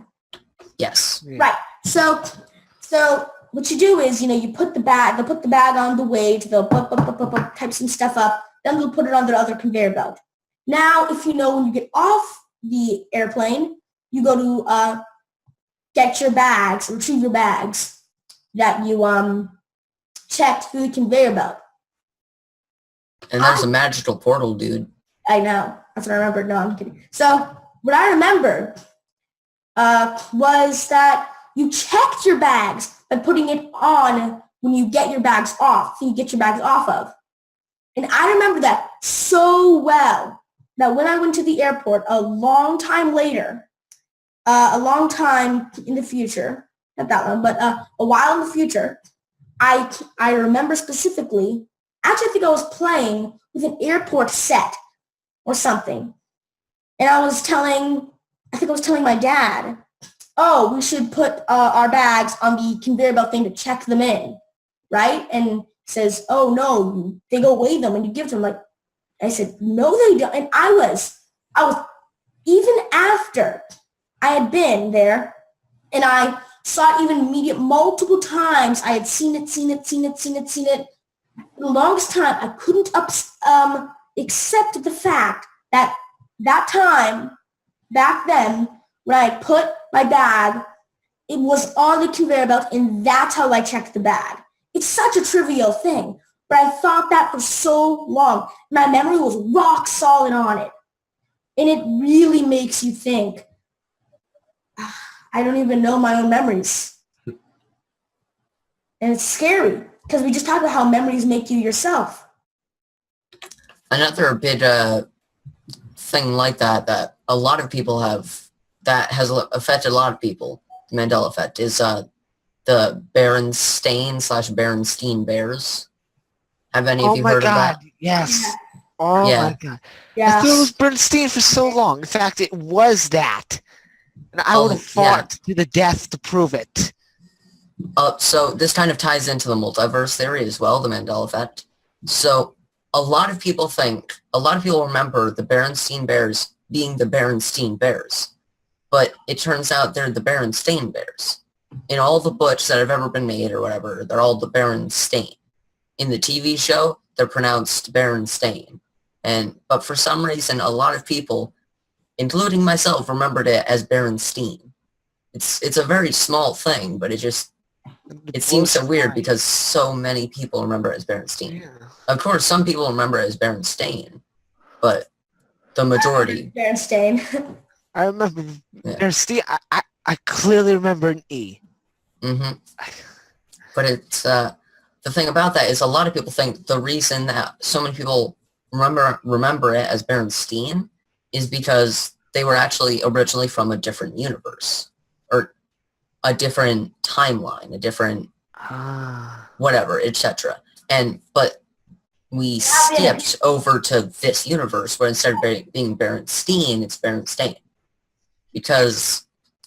Yes. Yeah. Right. So what you do is, you put the bag, they'll put the bag on the weight, they'll type some stuff up, then they'll put it on their other conveyor belt. Now, if you know when you get off the airplane, you go to get your bags, retrieve your bags that you checked through the conveyor belt. And there's a magical portal, dude. I know. That's what I remembered. No, I'm kidding. So what I remembered was that you checked your bags by putting it on when you get your bags off, so you get your bags off of. And I remember that so well that when I went to the airport a long time later, a long time in the future, not that long, but a while in the future, I remember specifically, actually I think I was playing with an airport set or something. And I think I was telling my dad, oh, we should put our bags on the conveyor belt thing to check them in, right? And says, oh no, they go weigh them and you give them like, I said, no, they don't. And I was, even after I had been there and I saw it even media multiple times, I had seen it. For the longest time, I couldn't accept the fact that time, back then, when I put my bag, it was on the conveyor belt, and that's how I checked the bag. It's such a trivial thing, but I thought that for so long. My memory was rock solid on it. And it really makes you think, I don't even know my own memories. And it's scary, because we just talked about how memories make you yourself. Another big thing like that a lot of people have, that has affected a lot of people, the Mandela effect, is the Berenstain/Berenstein Bears. Have any of you heard of that? Yes. Oh Yeah. my God. Yeah. I thought it was Bernstein for so long. In fact, it was that. And I Oh, would have fought to the death to prove it. So this kind of ties into the multiverse theory as well, the Mandela effect. So a lot of people remember the Berenstein Bears being the Berenstein Bears, but it turns out they're the Berenstain Bears. In all the books that have ever been made or whatever, they're all the Berenstain. In the TV show, they're pronounced Berenstain. But for some reason, a lot of people, including myself, remembered it as Berenstein. It's a very small thing, but it seems so weird because so many people remember it as Berenstein. Yeah. Of course, some people remember it as Berenstain, but the majority. Berenstain. I remember Yeah. Bernstein. I clearly remember an E. Mm-hmm. But it's the thing about that is a lot of people think the reason that so many people remember it as Berenstein is because they were actually originally from a different universe or a different timeline, a different whatever, etc. But we skipped over to this universe where instead of being Berenstein, it's Berenstain. Because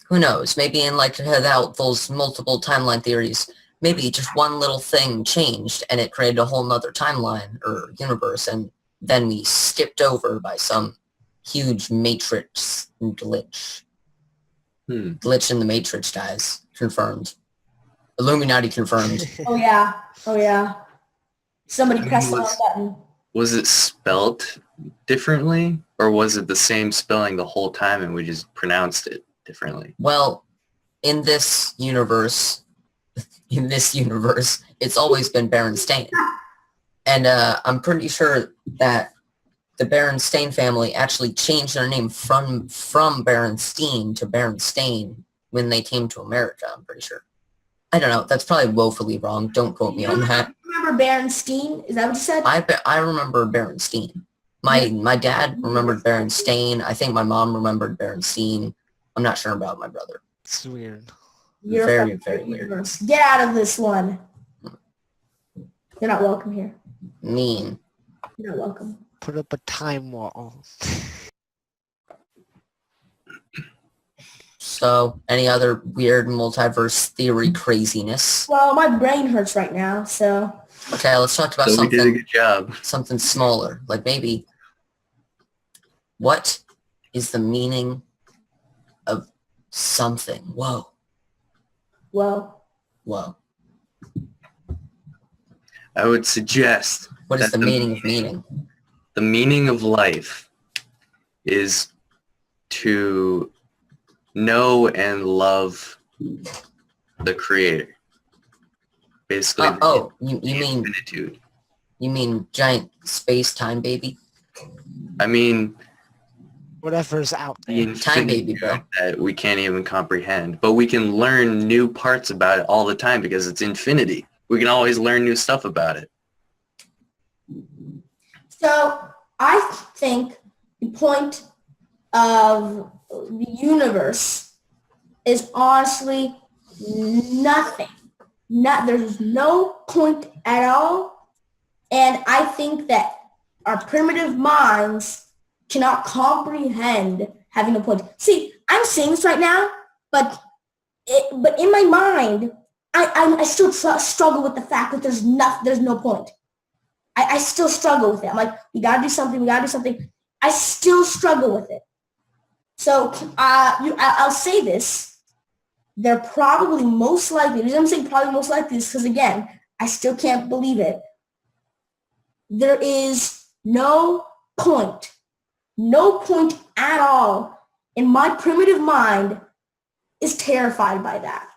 who knows? Maybe in without those multiple timeline theories, maybe just one little thing changed and it created a whole nother timeline or universe, and then we skipped over by some huge matrix glitch. Glitch in the Matrix, guys. Confirmed. Illuminati confirmed. Oh yeah. Somebody pressed the wrong button. Was it spelt differently, or was it the same spelling the whole time and we just pronounced it differently? Well, in this universe, it's always been Berenstain. And I'm pretty sure that the Berenstain family actually changed their name from Berenstein to Berenstain when they came to America, I'm pretty sure. I don't know. That's probably woefully wrong. Don't quote me on that. Remember Berenstein? Is that what you said? I remember Berenstein. My dad remembered Berenstain. I think my mom remembered Berenstein. I'm not sure about my brother. It's weird. You're Very, from very the weird. universe. Get out of this one. You're not welcome here. Mean. You're not welcome. Put up a time wall. So, any other weird multiverse theory craziness? Well, my brain hurts right now, so. Okay, let's talk about So we did a something good job. something smaller. Like maybe, what is the meaning of something? Whoa. I would suggest What is that the meaning of meaning? the meaning of life is to know and love the Creator. Basically, you mean giant space-time baby? I mean, Whatever's out the there. Time baby, infinity bro. that we can't even comprehend. But we can learn new parts about it all the time because it's infinity. We can always learn new stuff about it. So I think the point of the universe is honestly nothing. There's no point at all. And I think that our primitive minds cannot comprehend having a point. See, I'm saying this right now, but in my mind, I still struggle with the fact that there's no point. I still struggle with it. I'm like, we gotta do something. I still struggle with it. So I'll say this. They're probably most likely, the reason I'm saying probably most likely is because, again, I still can't believe it. There is no point at all in my primitive mind is terrified by that.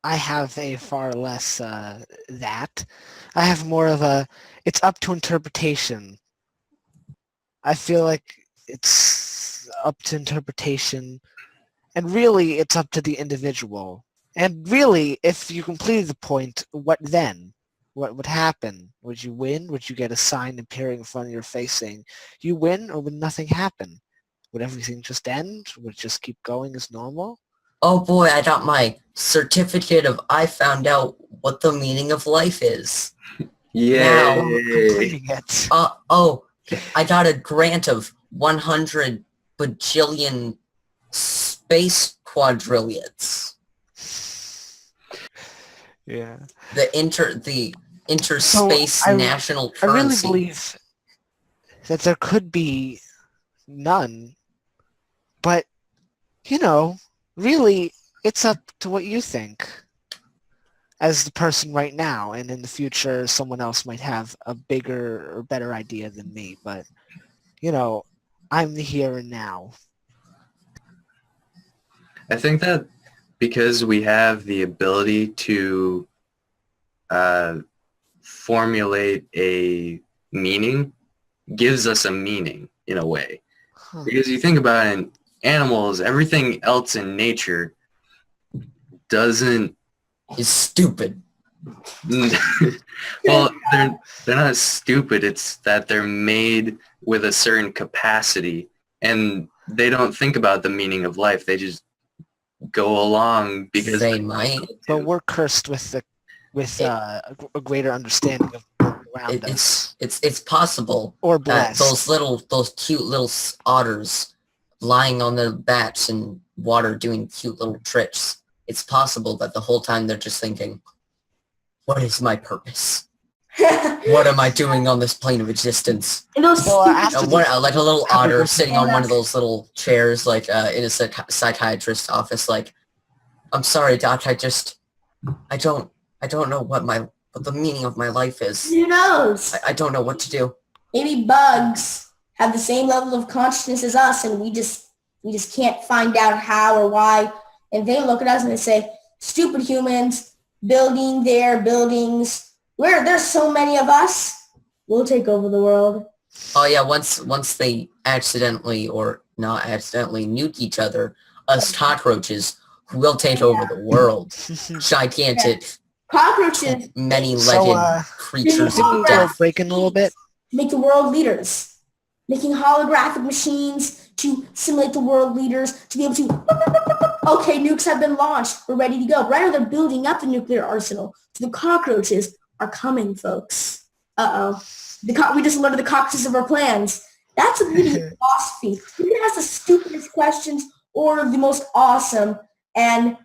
I have a far less that. I have more of a, it's up to interpretation. I feel like it's up to interpretation, and really it's up to the individual. And really, if you completed the point, what then? What would happen? Would you win? Would you get a sign appearing in front of your face saying you win, or would nothing happen? Would everything just end? Would it just keep going as normal? Oh boy, I got my certificate of I found out what the meaning of life is. Yeah. Completing it. I got a grant of 100 bajillion space quadrillions. Yeah. The interspace national currency. I really believe that there could be none, but, really, it's up to what you think as the person right now, and in the future, someone else might have a bigger or better idea than me, but, I'm the here and now. I think that because we have the ability to formulate a meaning, gives us a meaning in a way. Huh. Because you think about it, in animals, everything else in nature is stupid. Well, they're not stupid. It's that they're made with a certain capacity, and they don't think about the meaning of life. They just go along because They might. But we're cursed with a greater understanding of the world around us. It's possible Or that blessed. those cute little otters lying on their backs in water doing cute little tricks. It's possible that the whole time they're just thinking, what is my purpose? What am I doing on this plane of existence? And those Well, stupid- after Like a little otter After- sitting on one of those little chairs, like in a psychiatrist's office. Like, I'm sorry, doc. I don't know what the meaning of my life is. who knows? I don't know what to do. Maybe bugs have the same level of consciousness as us, and we just can't find out how or why. And they look at us and they say, stupid humans, building their buildings. There's so many of us, we'll take over the world. Oh yeah, once they accidentally or not accidentally nuke each other, us cockroaches will take over the world. Gigantic, Cockroaches many-legged creatures Didn't of we death. breaking a little bit. make the world leaders, making holographic machines to simulate the world leaders to be able to, okay, nukes have been launched, we're ready to go. Right now they're building up the nuclear arsenal. So the cockroaches are coming, folks. Uh-oh. We just learned the cockroaches of our plans. That's a beauty of philosophy. Who has the stupidest questions or the most awesome? And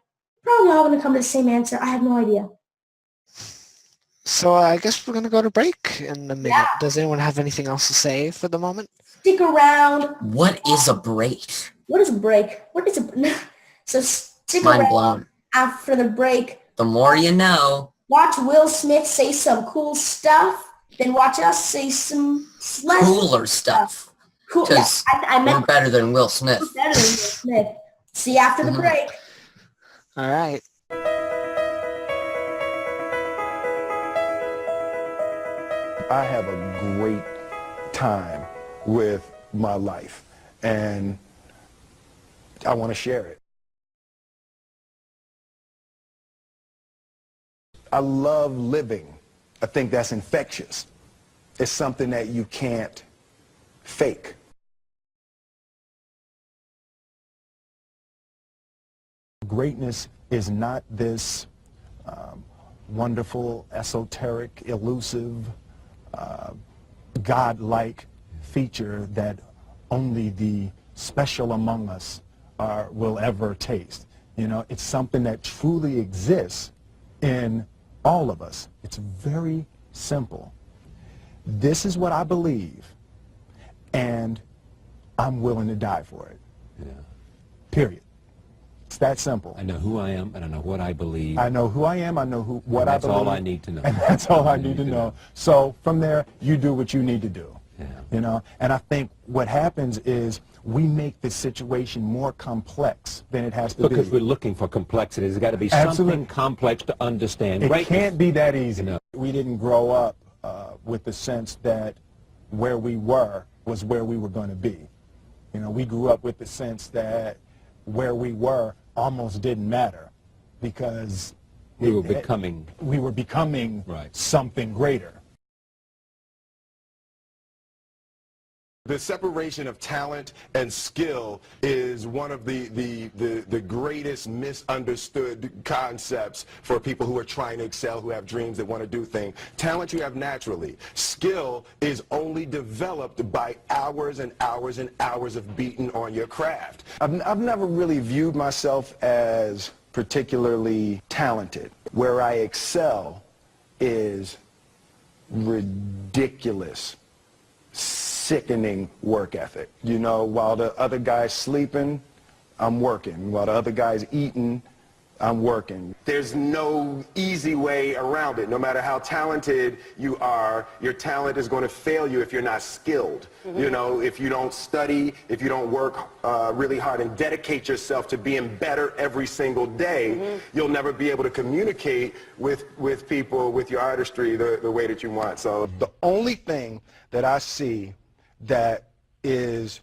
probably all going to come to the same answer. I have no idea. So I guess we're going to go to break in a minute. Yeah. Does anyone have anything else to say for the moment? Stick around. What is a break? What is a break? What is a... So stick Mind around blown. after the break. The more you know. Watch Will Smith say some cool stuff. Then watch us say some less Cooler stuff. cool. Yeah, 'Cause I We're meant better than Will Smith. better than Will Smith. See you after the Mhm. break. All right. I have a great time with my life, and I want to share it. I love living. I think that's infectious. It's something that you can't fake. Greatness is not this wonderful, esoteric, elusive, God-like feature that only the special among us will ever taste. You know, it's something that truly exists in all of us. It's very simple. This is what I believe, and I'm willing to die for it. Yeah. Period. It's that simple. I know who I am, and I know what I believe. I know who I am, I know what I believe. That's all I need to know. And that's all I need to know. So from there, you do what you need to do. Yeah. You know, and I think what happens is we make the situation more complex than it has to be. Because we're looking for complexity. There's got to be Absolutely. something complex to understand. It Right? can't be that easy. You know. We didn't grow up with the sense that where we were was where we were going to be. You know, we grew up with the sense that where we were almost didn't matter because We were becoming. Right. Something greater. The separation of talent and skill is one of the greatest misunderstood concepts for people who are trying to excel, who have dreams, that want to do things. Talent you have naturally. Skill is only developed by hours and hours and hours of beating on your craft. I've never really viewed myself as particularly talented. Where I excel is ridiculous, sickening work ethic. You know, while the other guy's sleeping, I'm working. While the other guy's eating, I'm working. There's no easy way around it. No matter how talented you are, your talent is going to fail you if you're not skilled. You know, if you don't study, if you don't work really hard and dedicate yourself to being better every single day, you'll never be able to communicate with people, with your artistry, the way that you want. So the only thing that I see that is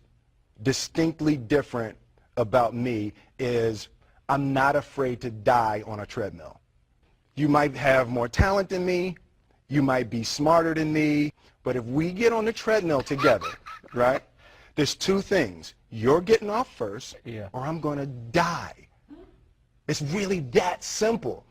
distinctly different about me is I'm not afraid to die on a treadmill. You might have more talent than me, you might be smarter than me, but if we get on the treadmill together, right, there's two things. You're getting off first, or I'm going to die. It's really that simple.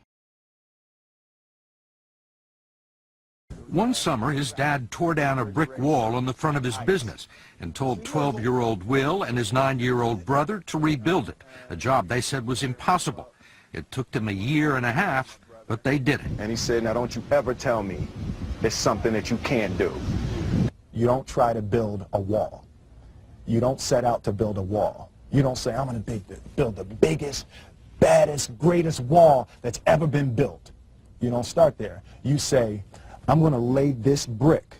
One summer, his dad tore down a brick wall on the front of his business and told 12-year-old Will and his 9-year-old brother to rebuild it, a job they said was impossible. It took them a year and a half, but they did it. And he said, now don't you ever tell me it's something that you can't do. You don't try to build a wall. You don't set out to build a wall. You don't say, I'm going to build the biggest, baddest, greatest wall that's ever been built. You don't start there. You say, I'm going to lay this brick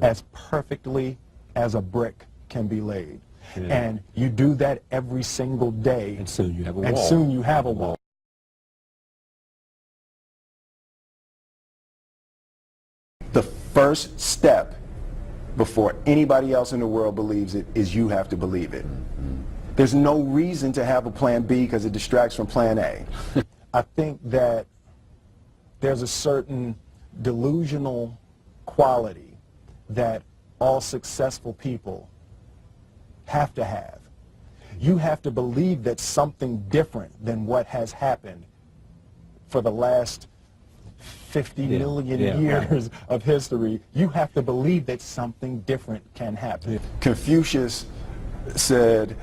as perfectly as a brick can be laid. And you do that every single day. And soon you have a wall. And soon you have a wall. The first step before anybody else in the world believes it is you have to believe it. There's no reason to have a plan B because it distracts from plan A. I think that there's a certain delusional quality that all successful people have to have. You have to believe that something different than what has happened for the last 50 million years of history. You have to believe that something different can happen. Confucius said,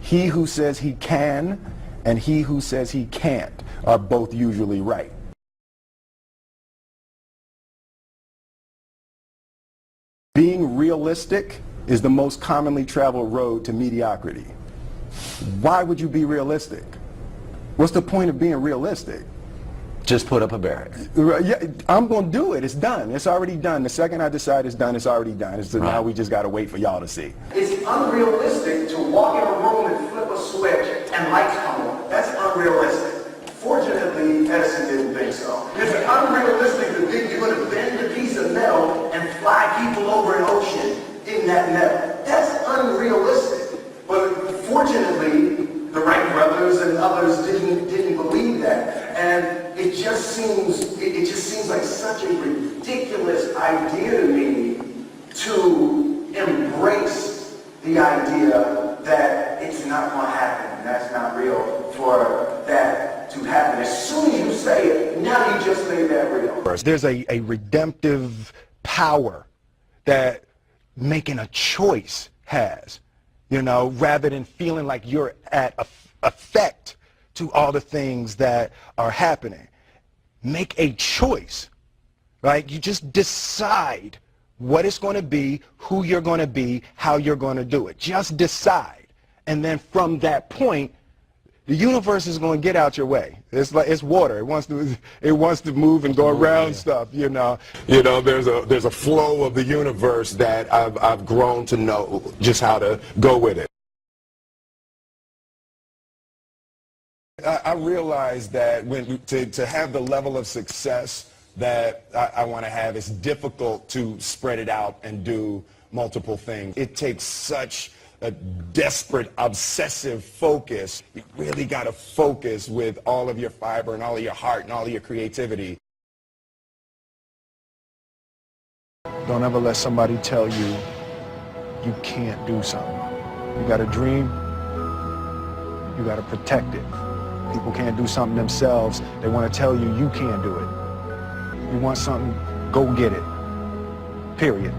he who says he can and he who says he can't are both usually right. Being realistic is the most commonly traveled road to mediocrity. Why would you be realistic? What's the point of being realistic? Just put up a barrier. Yeah, I'm going to do it. It's done. It's already done. The second I decide it's done, it's already done. So now we just got to wait for y'all to see. It's unrealistic to walk in a room and flip a switch and lights come on. That's unrealistic. Fortunately, Edison didn't think so. It's unrealistic to think you're going to bend a piece of metal and fly people over an ocean in that metal. That's unrealistic. But fortunately, the Wright brothers and others didn't believe that. And it just seems like such a ridiculous idea to me to embrace the idea that it's not going to happen. That's not real for that to happen. As soon as you say it, now you just made that real. There's a redemptive power that making a choice has, you know, rather than feeling like you're at effect to all the things that are happening. Make a choice, right? You just decide what it's going to be, who you're going to be, how you're going to do it. Just decide. And then from that point, the universe is going to get out your way. It's like it's water. It wants to move and go around stuff. You know, there's a flow of the universe that I've grown to know just how to go with it. I realize that to have the level of success that I want to have, it's difficult to spread it out and do multiple things. It takes such a desperate, obsessive focus. You really got to focus with all of your fiber and all of your heart and all of your creativity. Don't ever let somebody tell you you can't do something. You got a dream, you got to protect it. People can't do something themselves. They want to tell you you can't do it. You want something, go get it. Period.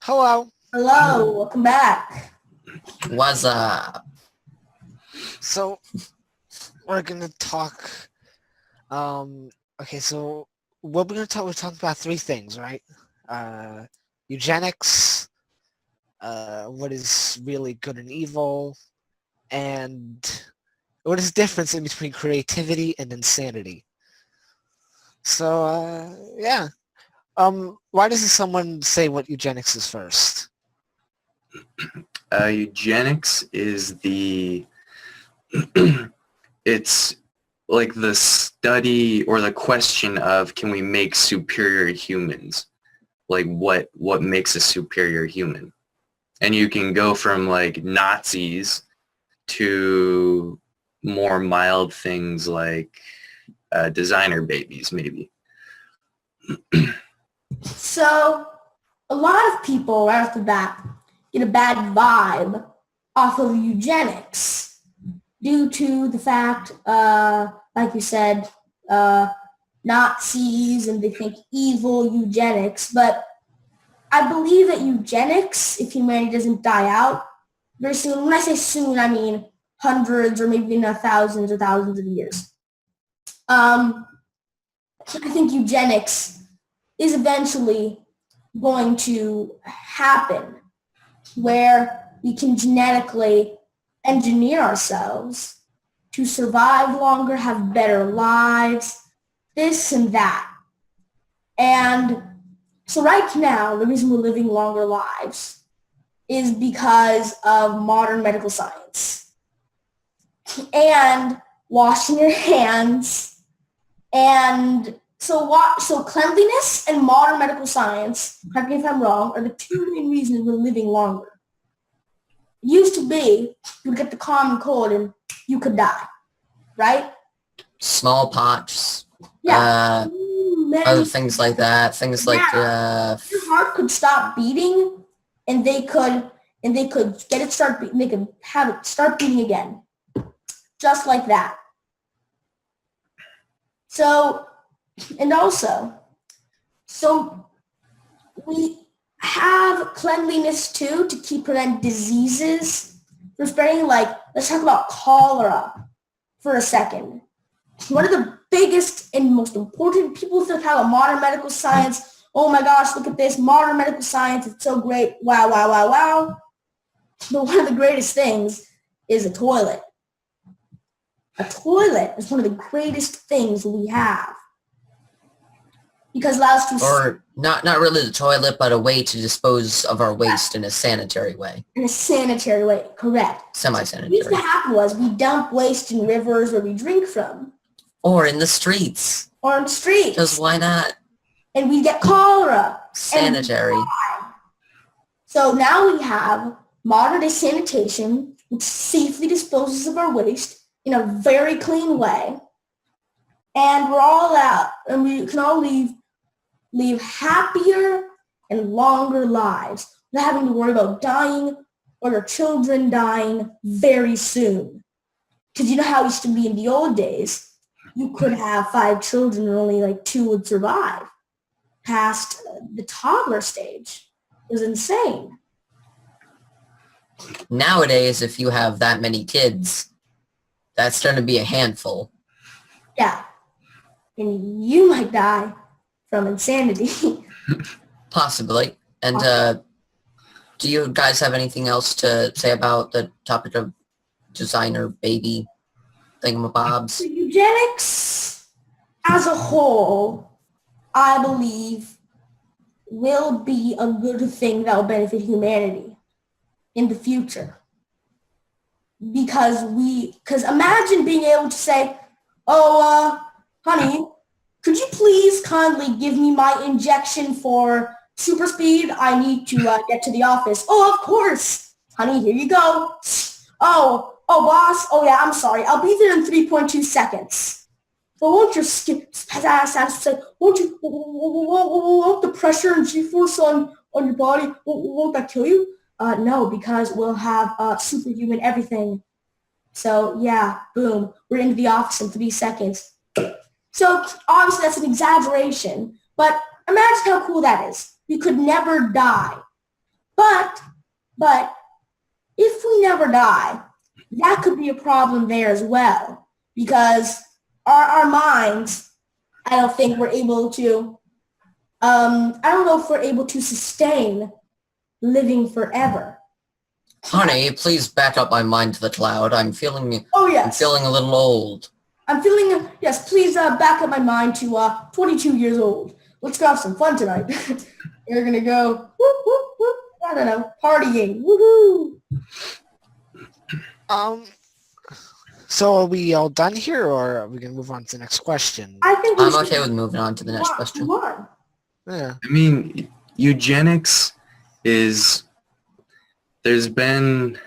Hello. Hello, welcome back. What's up? So we're gonna talk. Okay, so what we're talking about three things, right? Eugenics, what is really good and evil, and what is the difference in between creativity and insanity. So yeah. Why doesn't someone say what eugenics is first? Eugenics is it's like the study or the question of, can we make superior humans? Like what makes a superior human? And you can go from like Nazis to more mild things like designer babies, maybe. So, a lot of people right off the bat get a bad vibe off of eugenics due to the fact, like you said, Nazis, and they think evil eugenics. But I believe that eugenics, if humanity doesn't die out very soon, when I say soon, I mean hundreds or maybe not thousands or thousands of years. I think eugenics is eventually going to happen where we can genetically engineer ourselves to survive longer, have better lives, this and that. And so right now, the reason we're living longer lives is because of modern medical science and washing your hands. And so cleanliness and modern medical science, correct me if I'm wrong, are the two main reasons we're living longer. It used to be you would get the common cold and you could die, right? Smallpox. Yeah. Other things like that. Things like your heart could stop beating, and they could get it start beating. They could have it start beating again, just like that. So we have cleanliness too to prevent diseases from spreading. Like, let's talk about cholera for a second. One of the biggest and most important people to talk about modern medical science. Oh my gosh, look at this, modern medical science, it's so great. Wow, wow, wow, wow. But one of the greatest things is a toilet. A toilet is one of the greatest things we have. Because it allows us to... Or not really the toilet, but a way to dispose of our waste in a sanitary way. In a sanitary way, correct. Semi-sanitary. What used to happen was we dump waste in rivers where we drink from. Or in the streets. Or in the streets. Because why not? And we get cholera. Sanitary. So now we have modern day sanitation, which safely disposes of our waste in a very clean way. and we're all out, and we can all live happier and longer lives without having to worry about dying or your children dying very soon. Because you know how it used to be in the old days, you could have 5 children and only like 2 would survive past the toddler stage. It was insane. Nowadays, if you have that many kids, that's going to be a handful. Yeah. And you might die from insanity. Possibly. And do you guys have anything else to say about the topic of designer baby thingamabobs? So eugenics as a whole, I believe, will be a good thing that will benefit humanity in the future. Because imagine being able to say, oh, honey, could you please kindly give me my injection for super speed? I need to get to the office. Oh, of course. Honey, here you go. Oh, boss. Oh, yeah, I'm sorry. I'll be there in 3.2 seconds. But won't your skin, won't the pressure and G-force on your body, won't that kill you? No, because we'll have superhuman everything. So, yeah, boom. We're into the office in 3 seconds. So, obviously, that's an exaggeration. But imagine how cool that is. We could never die. But if we never die, that could be a problem there as well. Because our minds, I don't think we're able to, I don't know if we're able to sustain living forever. Honey, please back up my mind to the cloud. I'm feeling I'm feeling a little old. Yes, please back up my mind to 22 years old. Let's go have some fun tonight. We're going to go, whoop, whoop, whoop, I don't know, partying. Woohoo! So are we all done here, or are we going to move on to the next question? I think I'm okay with moving on to the next question. Yeah. I mean, eugenics is, there's been,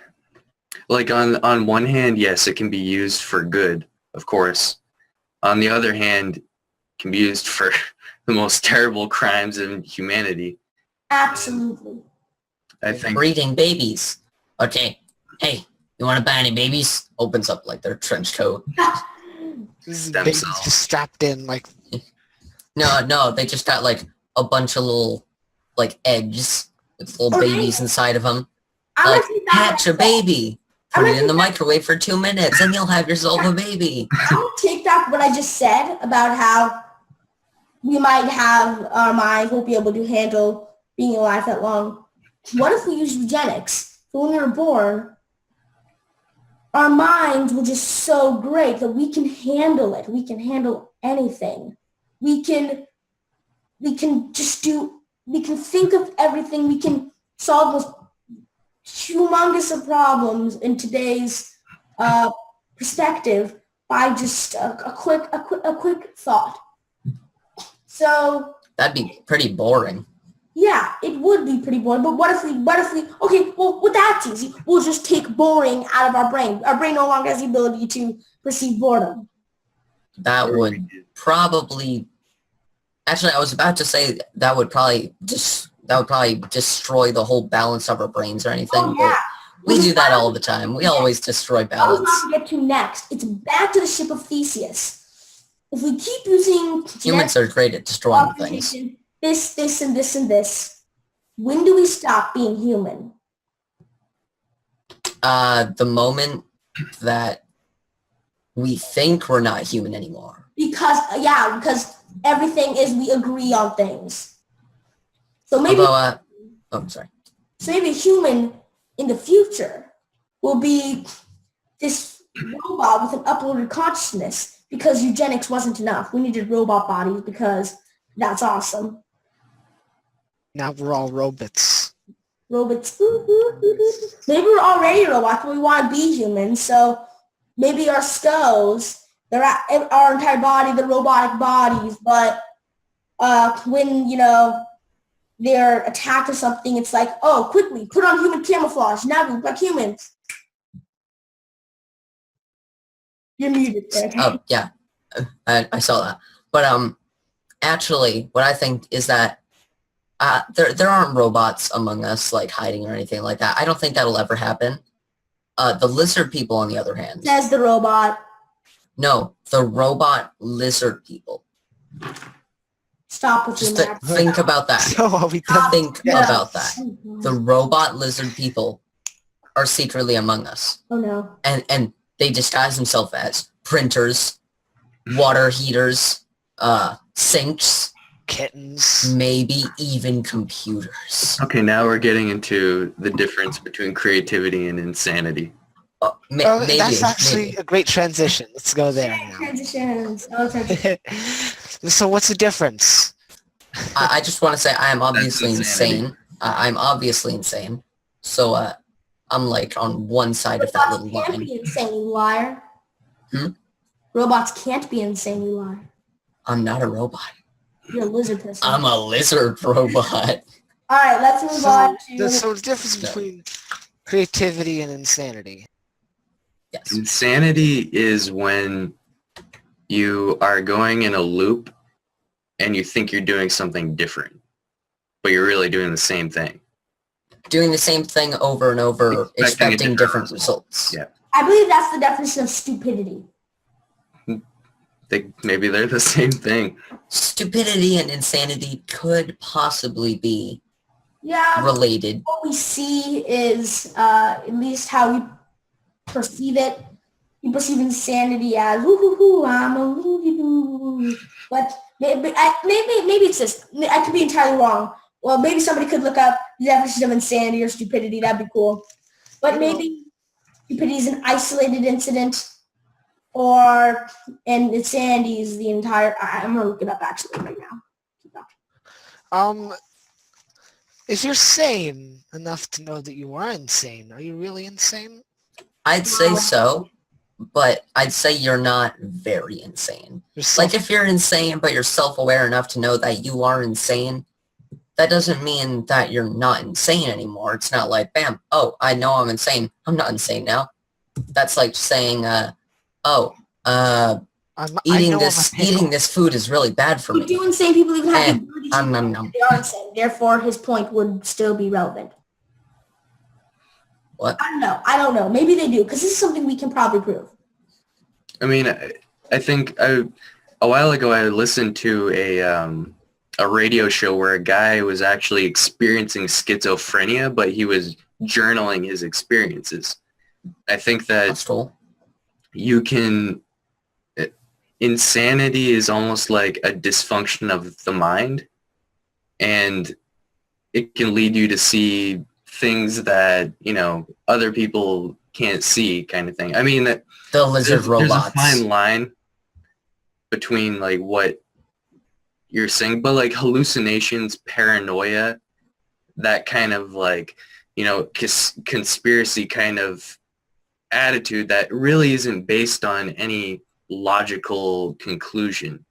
like on one hand, yes, it can be used for good, of course. On the other hand, it can be used for the most terrible crimes in humanity. Absolutely. I think Breeding babies. Okay. Hey, you want to buy any babies? Opens up like their trench coat. Stem Babies cells. just strapped in like. No, they just got like a bunch of little like eggs with little babies inside of them. Like, hatch a baby. Put it in the microwave for 2 minutes and you'll have yourself a baby. I'm going to take back what I just said about how we might have our minds won't be able to handle being alive that long. What if we use eugenics? So when we were born, our minds were just so great that we can handle it. We can handle anything. We can think of everything. We can solve those humongous of problems in today's perspective by just a quick thought. So that'd be pretty boring. Yeah, it would be pretty boring. But what if we okay, well, that's easy. We'll just take boring out of our brain. Our brain no longer has the ability to perceive boredom. That would probably, actually, I was about to say that would probably destroy the whole balance of our brains or anything. Oh, yeah. But we do that all the time. We always destroy balance. What we get to next. It's back to the ship of Theseus. If we keep using Humans are great at destroying things. This, and this, and this, when do we stop being human? The moment that we think we're not human anymore. Because everything is, we agree on things. So maybe, I'm sorry. So maybe a human in the future will be this robot with an uploaded consciousness because eugenics wasn't enough. We needed robot bodies because that's awesome. Now we're all robots. Robots. Maybe we're already robots, but we want to be humans. So maybe our skulls, our entire body, the robotic bodies. But when they're attacked or something, it's like, oh, quickly put on human camouflage. Now we look like humans. You're muted there. Oh yeah. I saw that. But actually, what I think is that there aren't robots among us like hiding or anything like that. I don't think that'll ever happen. The lizard people, on the other hand. Says the robot. No, the robot lizard people. Stop with Just your think about that. So are we done? Think about that. The robot lizard people are secretly among us. Oh no. And they disguise themselves as printers, water heaters, sinks, Kittens. maybe even computers. Okay, now we're getting into the difference between creativity and insanity. Maybe, That's actually maybe. a great transition. Let's go there now. Transitions. Oh, transitions. So what's the difference? I just want to say I am obviously That's insanity. insane. I'm obviously insane. So I'm like on one side of that Robots little can't line. be insane, you liar. Robots can't be insane, you liar. I'm not a robot. You're a lizard person. I'm a lizard robot. All right, let's move on to. So the difference between creativity and insanity. Yes. Insanity is when you are going in a loop and you think you're doing something different, but you're really doing the same thing. Doing the same thing over and over, Expecting a expecting different different result. results. Yeah. I believe that's the definition of stupidity. Maybe they're the same thing. Stupidity and insanity could possibly be Yeah. related. What we see is at least how we perceive it. We perceive insanity as woo I'm a loony doo. But maybe it's this. I could be entirely wrong. Well, maybe somebody could look up the definition of insanity or stupidity. That'd be cool. But maybe stupidity is an isolated incident, and insanity is the entire. I'm gonna look it up actually right now. If you're sane enough to know that you are insane, are you really insane? I'd say so, but I'd say you're not very insane. Like if you're insane, but you're self-aware enough to know that you are insane, that doesn't mean that you're not insane anymore. It's not like, bam, oh, I know I'm insane. I'm not insane now. That's like saying, eating this food is really bad for me. Do insane people even have the ability to nom. they are insane? Therefore, his point would still be relevant. What? I don't know. Maybe they do, because this is something we can probably prove. I mean, I think a while ago I listened to a radio show where a guy was actually experiencing schizophrenia, but he was journaling his experiences. I think that That's cool. you can. Insanity is almost like a dysfunction of the mind, and it can lead you to see things that, you know, other people can't see, kind of thing. I mean, that The lizard robots. There's a fine line between like what you're saying, but like hallucinations, paranoia, that kind of like, you know, conspiracy kind of attitude that really isn't based on any logical conclusion.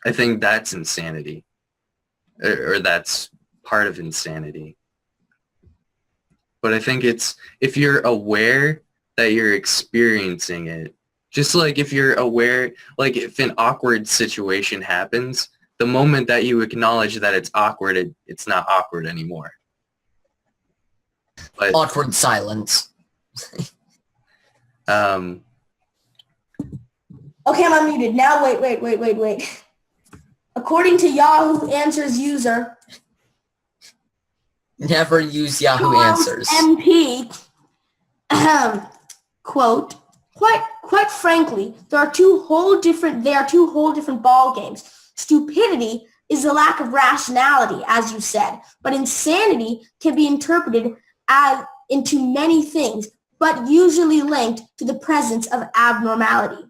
I think that's insanity, or that's part of insanity. But I think it's if you're aware that you're experiencing it, just like if you're aware, like if an awkward situation happens, the moment that you acknowledge that it's awkward, it's not awkward anymore. But Awkward silence. Okay, I'm unmuted. Now, wait. According to Yahoo Answers user, Never use Yahoo Answers. MP, quote, quite frankly, they are two whole different ball games. Stupidity is a lack of rationality, as you said, but insanity can be interpreted as into many things, but usually linked to the presence of abnormality.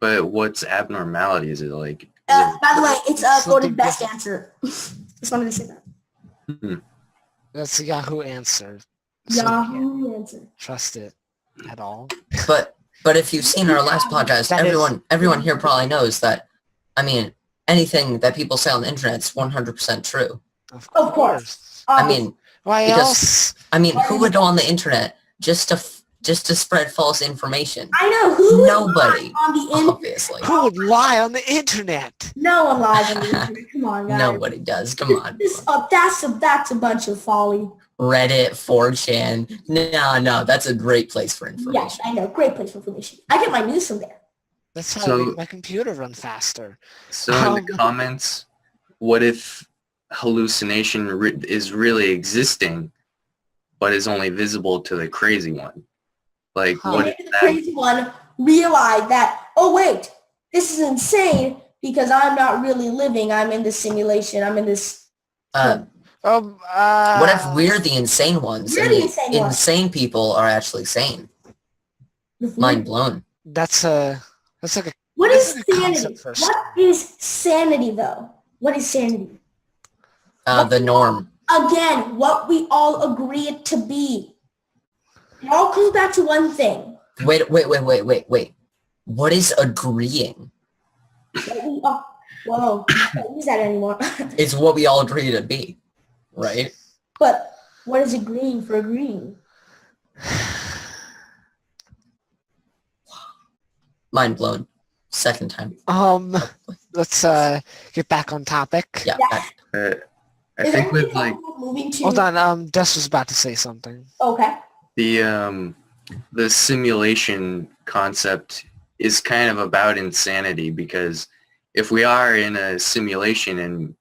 But what's abnormality? Is it like? By the way, it's voted best answer. Just wanted to say that. That's a Yahoo answer. Yahoo answer. Trust it at all. But if you've seen our last podcast, everyone here probably knows that, I mean, anything that people say on the internet is 100% true. Of course. I mean, why because, else? I mean, who would go on the internet just to just to spread false information. I know who Nobody, on the internet. obviously. Who would lie on the internet? No one lies on the internet. Come on, guys. Nobody does. Come on. That's a bunch of folly. Reddit, 4chan. No, that's a great place for Yes, information. I know. Great place for information. I get my news from there. That's how So- I make my computer run faster. So in the comments, what if hallucination is really existing, but is only visible to the crazy one? Like, what And if the that? crazy one realized that, oh wait, this is insane because I'm not really living. I'm in this simulation. I'm in this. What if we're the insane ones We're and the the insane ones. insane people are actually sane? Mind blown. That's like a What This is is a sanity? concept for a What is sanity, though? What is sanity? The norm. Again, what we all agree it to be. It all comes back to one thing. Wait. What is agreeing? Whoa, I can't use that anymore. It's what we all agree to be, right? But what is agreeing for agreeing? Mind blown. Second time. Let's get back on topic. Yeah. I think with like Moving to. Hold on, Des was about to say something. Okay. the simulation concept is kind of about insanity, because if we are in a simulation and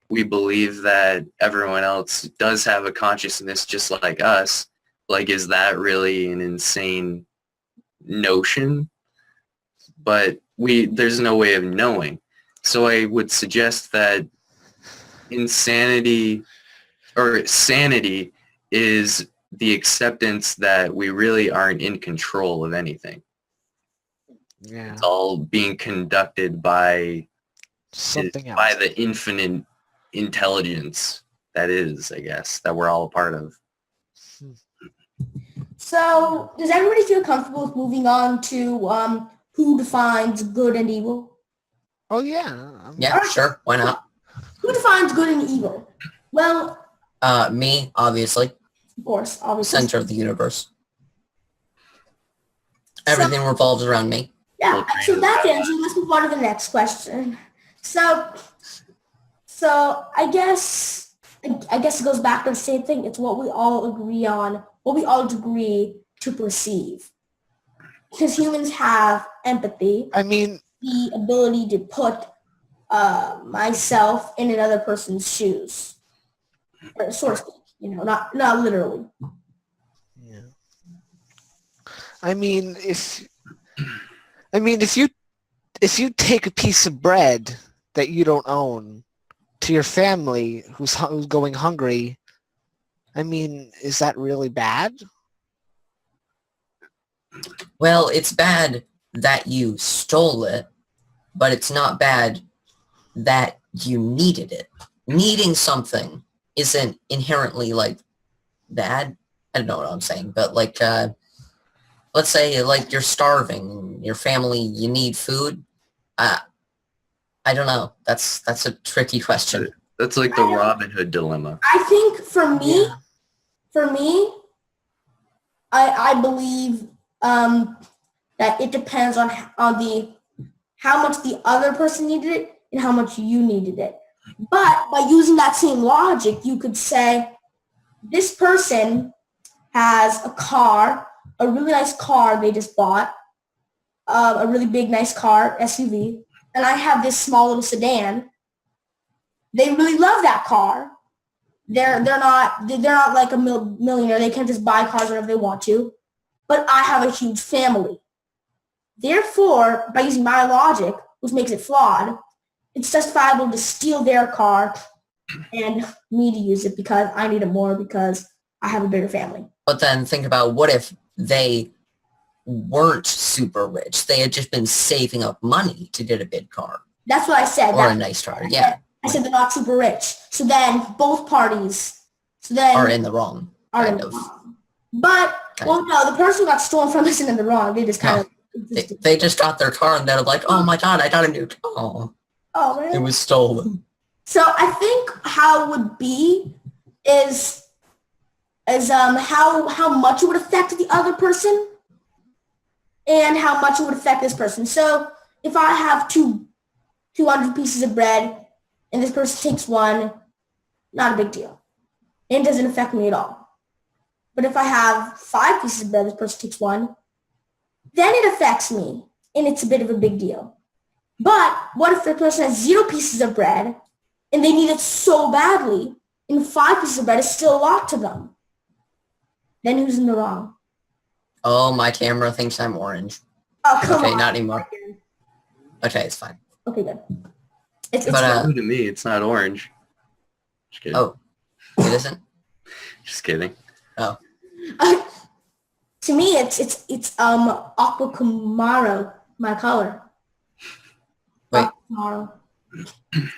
we believe that everyone else does have a consciousness just like us, like, is that really an insane notion? But there's no way of knowing. So I would suggest that insanity or sanity is the acceptance that we really aren't in control of anything. Yeah. It's all being conducted by Something else. by the infinite intelligence that is, I guess, that we're all a part of. So, does everybody feel comfortable with moving on to who defines good and evil? Oh yeah. Yeah, sure. Why not? Who defines good and evil? Well, Me, obviously. of course, obviously. Center of the universe. Everything revolves around me. Yeah, so that's the answer. Let's move on to the next question. So I guess it goes back to the same thing. It's what we all agree on, what we all agree to perceive. Because humans have empathy. I mean, the ability to put myself in another person's shoes, or so to speak. You know, not literally. yeah. I mean, if you take a piece of bread that you don't own to your family who's going hungry, I mean, is that really bad? Well, it's bad that you stole it, but it's not bad that you needed it. Needing something isn't inherently, like, bad. I don't know what I'm saying, but, like, let's say, like, you're starving, your family, you need food. I don't know. That's a tricky question. That's like the Robin Hood dilemma. I think for me, I believe that it depends on how much the other person needed it and how much you needed it. But by using that same logic, you could say this person has a car, a really nice car they just bought, a really big, nice car, SUV, and I have this small little sedan. They really love that car. They're not like a millionaire. They can't just buy cars whenever they want to. But I have a huge family. Therefore, by using my logic, which makes it flawed, it's justifiable to steal their car and me to use it because I need it more because I have a bigger family. But then think about, what if they weren't super rich? They had just been saving up money to get a big car. That's what I said. Or a nice car, yeah. I said they're not super rich. So then both parties are in the wrong. Kind of. But, well, no, the person who got stolen from isn't in the wrong. They just kind of... They just got their car and they're like, oh my god, I got a new car. Oh, really? It was stolen. So I think how it would be is how much it would affect the other person. and how much it would affect this person. So if I have 200 pieces of bread and this person takes one, not a big deal. It doesn't affect me at all. But if I have 5 pieces of bread, this person takes one, then it affects me, and it's a bit of a big deal. But what if the person has 0 pieces of bread and they need it so badly, and 5 pieces of bread is still a lot to them? Then who's in the wrong? Oh, my camera thinks I'm orange. Oh, come Okay, on. not anymore. Okay, it's fine. Okay, good. It's But, Blue to me, it's not orange. Just kidding. Oh, it isn't? Just kidding. Oh. To me, it's aqua camaro, my color. Wait. Aqua camaro.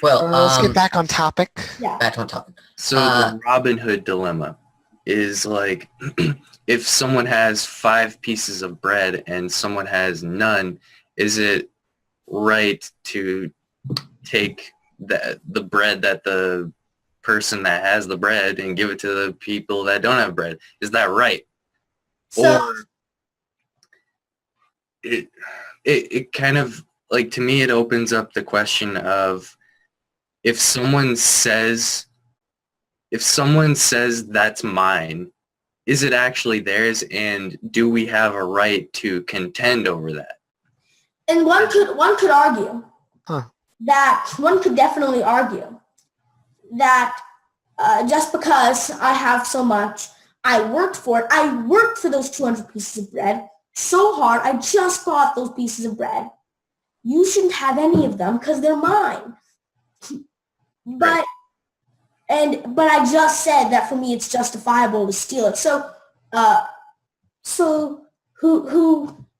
Well, let's get back on topic. Yeah. back on topic. So the Robin Hood dilemma is like, if someone has 5 pieces of bread and someone has none, is it right to take the bread that the person that has the bread and give it to the people that don't have bread? Is that right? So, Or it kind of, like, to me, it opens up the question of, if someone says that's mine, is it actually theirs, and do we have a right to contend over that? and one could argue Huh. that one could definitely argue that just because I have so much, I worked for it. I worked for those 200 pieces of bread so hard. I just bought those pieces of bread. You shouldn't have any of them because they're mine. But I just said that for me it's justifiable to steal it. So who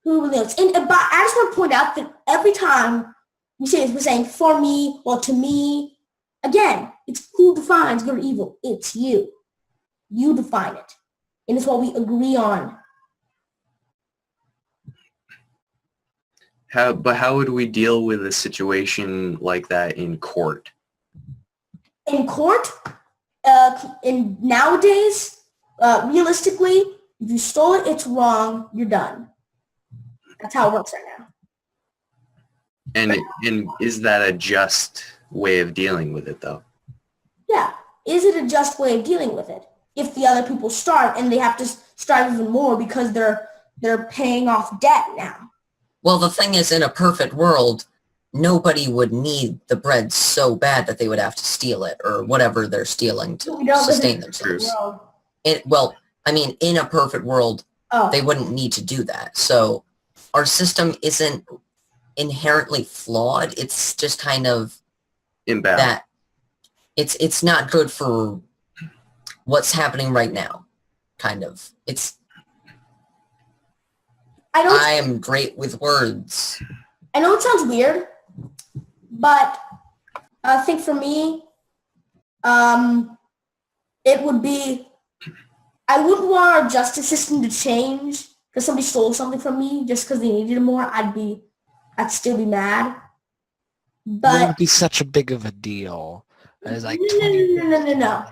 knows? But I just want to point out that every time we say this, we're saying for me or to me. Again, it's who defines good or evil. It's you. You define it. And it's what we agree on. But how would we deal with a situation like that in court? In court, in nowadays, realistically, if you stole it, it's wrong. You're done. That's how it works right now. And is that a just way of dealing with it, though? Yeah. Is it a just way of dealing with it? If the other people start and they have to start even more because they're paying off debt now. Well, the thing is, in a perfect world, nobody would need the bread so bad that they would have to steal it or whatever they're stealing to sustain themselves. In a perfect world, they wouldn't need to do that. So our system isn't inherently flawed. It's just kind of imbalanced. That it's not good for what's happening right now. Kind of. I am great with words. I know it sounds weird, but I think for me, it would be, I wouldn't want our justice system to change because somebody stole something from me just because they needed it more. I'd still be mad. But it wouldn't be such a big of a deal as like no.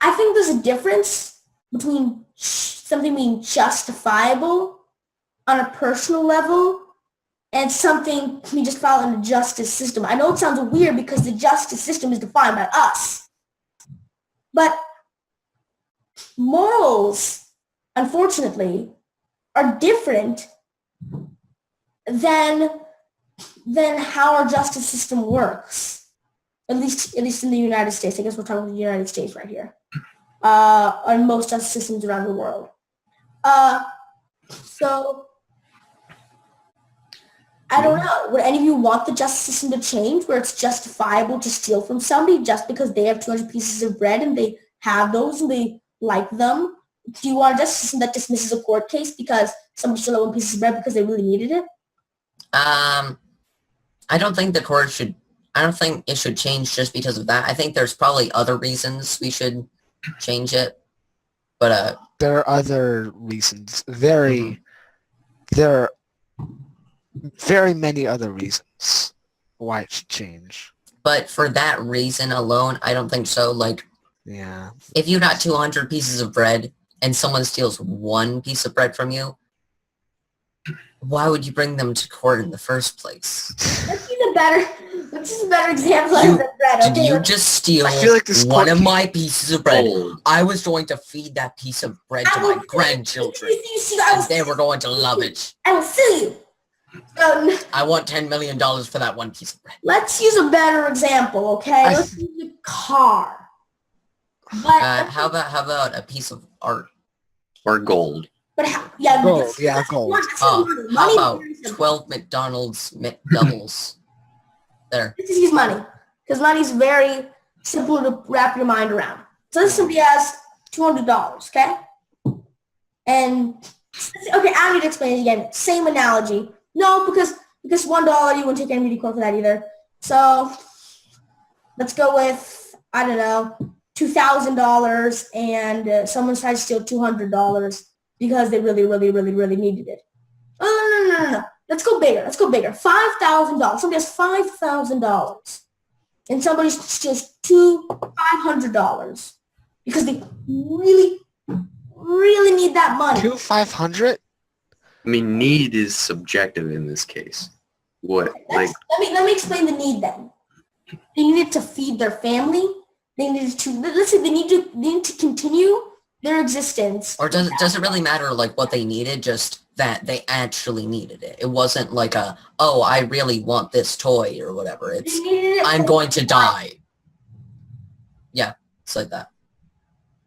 I think there's a difference between something being justifiable on a personal level and something can be justified in the justice system. I know it sounds weird because the justice system is defined by us. But morals, unfortunately, are different than how our justice system works. At least in the United States. I guess we're talking about the United States right here. On most justice systems around the world. So I don't know. Would any of you want the justice system to change where it's justifiable to steal from somebody just because they have 200 pieces of bread and they have those and they like them? Do you want a justice system that dismisses a court case because somebody stole 1 piece of bread because they really needed it? I don't think it should change just because of that. I think there's probably other reasons we should change it. But there are other reasons. There are very many other reasons why it should change. But for that reason alone, I don't think so. Like, yeah, if you got 200 pieces of bread and someone steals 1 piece of bread from you, Why would you bring them to court in the first place? Let's use a better example You- of the bread. Did Okay, you let's- just steal I feel like this one court of my pieces of bread? Gold. I was going to feed that piece of bread to I will my grandchildren, You see, I and they were going to love it. will sue you. I want $10 million for that one piece of bread. Let's use a better example, okay? I- Let's use a car. But How about a piece of art? Or gold. yeah, Gold, this- yeah, that's gold. money. This is How money. about Money is very simple. 12 McDonald's McDoubles? There. Let's just use money because money's very simple to wrap your mind around. So this somebody has $200, okay? And okay, I need to explain it again. Same analogy. No, because $1 you wouldn't take anybody to court for that either. So let's go with I don't know $2,000, and someone tried to steal $200 because they really needed it. Oh no. Let's go bigger. $5,000. Somebody has $5,000. And somebody steals $500 because they really need that money. 500? I mean, need is subjective in this case. What? Like, Let me explain the need then. They needed to feed their family. They needed to listen. They need to continue their existence. Or does it really matter like what they needed? Just that they actually needed it. It wasn't like oh, I really want this toy or whatever. It's They needed it I'm for going to life. die. Yeah, it's like that.